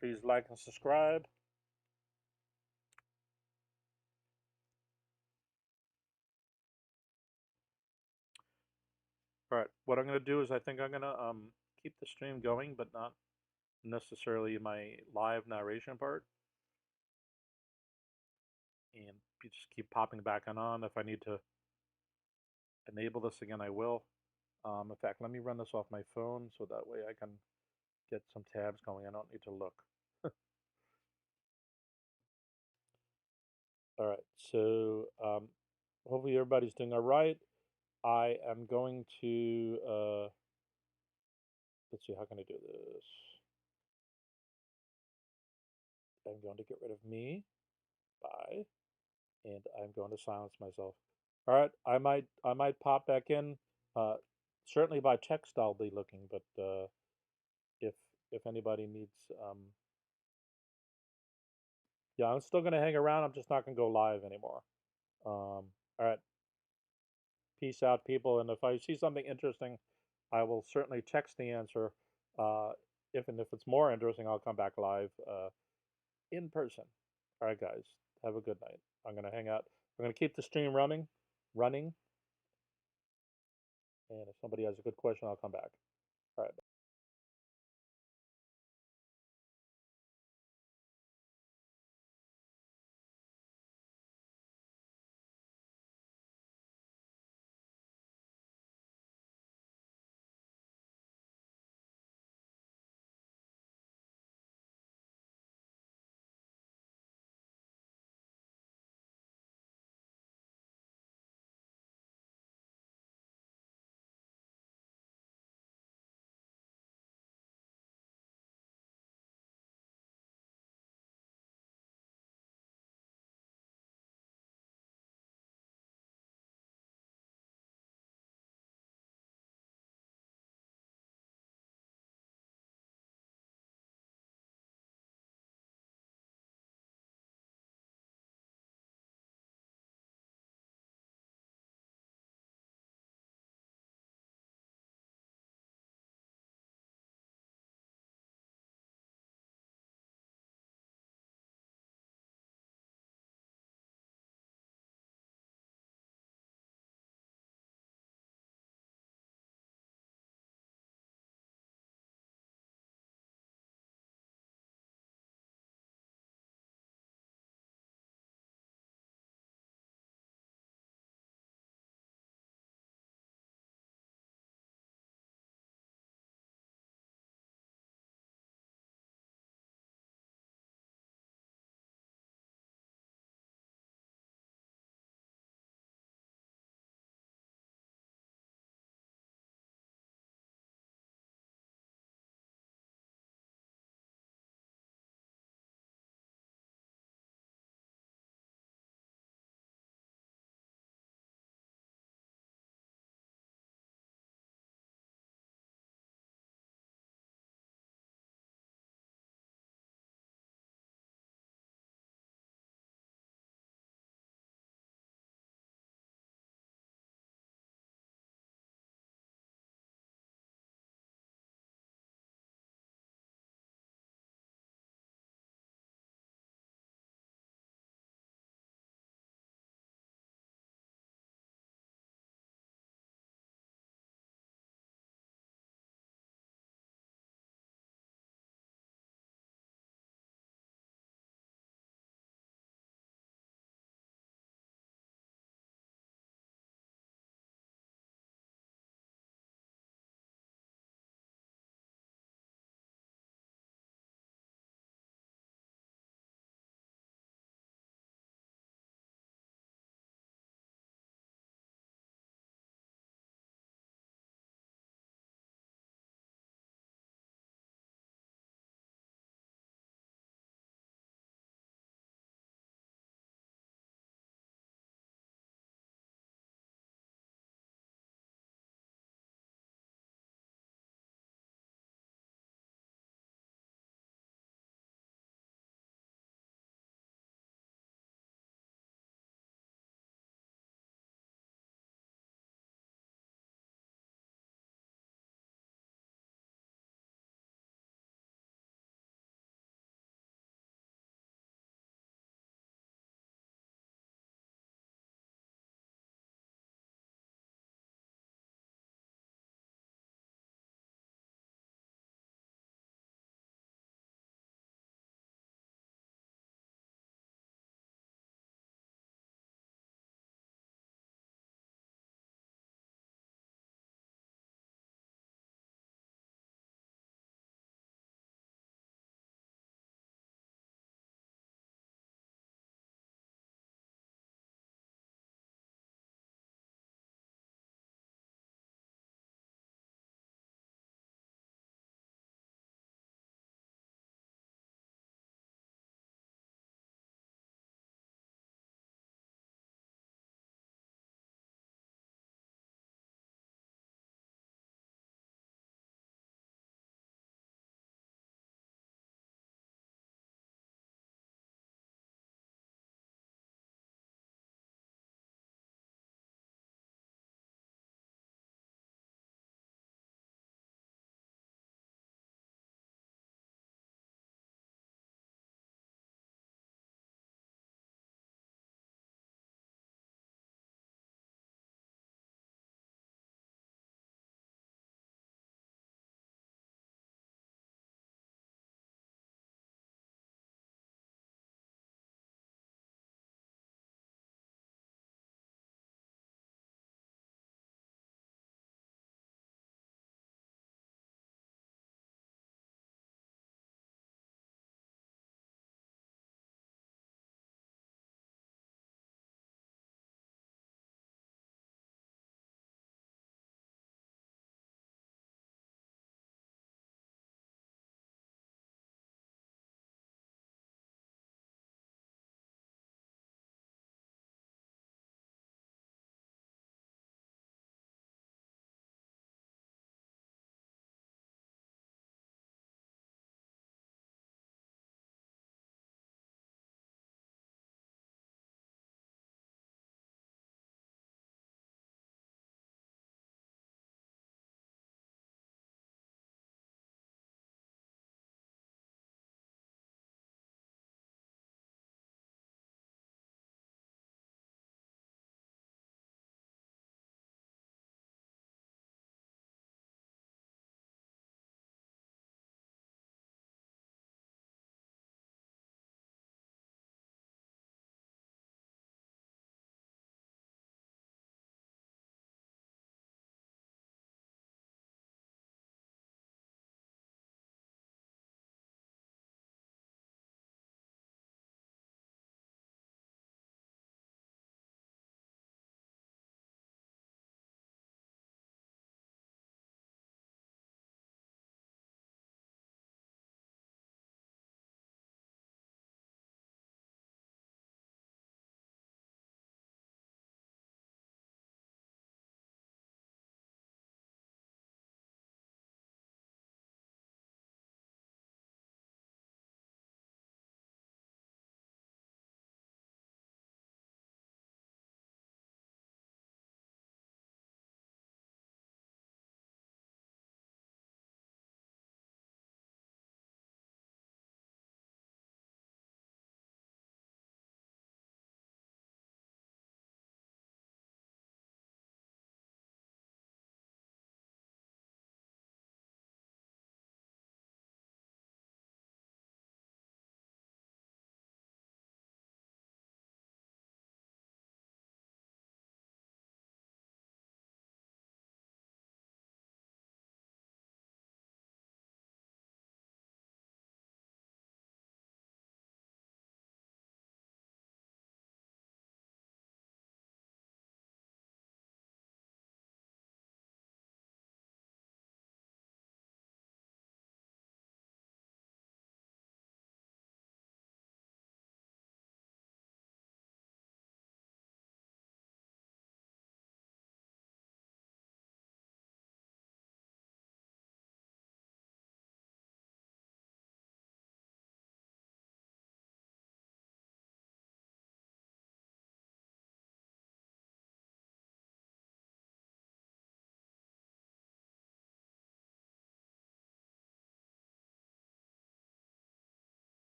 A: Please like and subscribe. All right. What I'm gonna do is I think I'm gonna keep the stream going, but not necessarily my live narration part, and you just keep popping back on. If I need to enable this again, I will. In fact, let me run this off my phone so that way I can get some tabs going. I don't need to look. All right, so hopefully everybody's doing all right. I am going to, let's see, how can I do this? I'm going to get rid of me, bye, and I'm going to silence myself. All right, I might pop back in. Certainly by text I'll be looking, but if anybody needs, yeah, I'm still gonna hang around. I'm just not gonna go live anymore. All right, peace out, people. And if I see something interesting, I will certainly text the answer. If it's more interesting, I'll come back live in person. All right, guys, have a good night. I'm gonna hang out. I'm gonna keep the stream running, and if somebody has a good question, I'll come back. All right.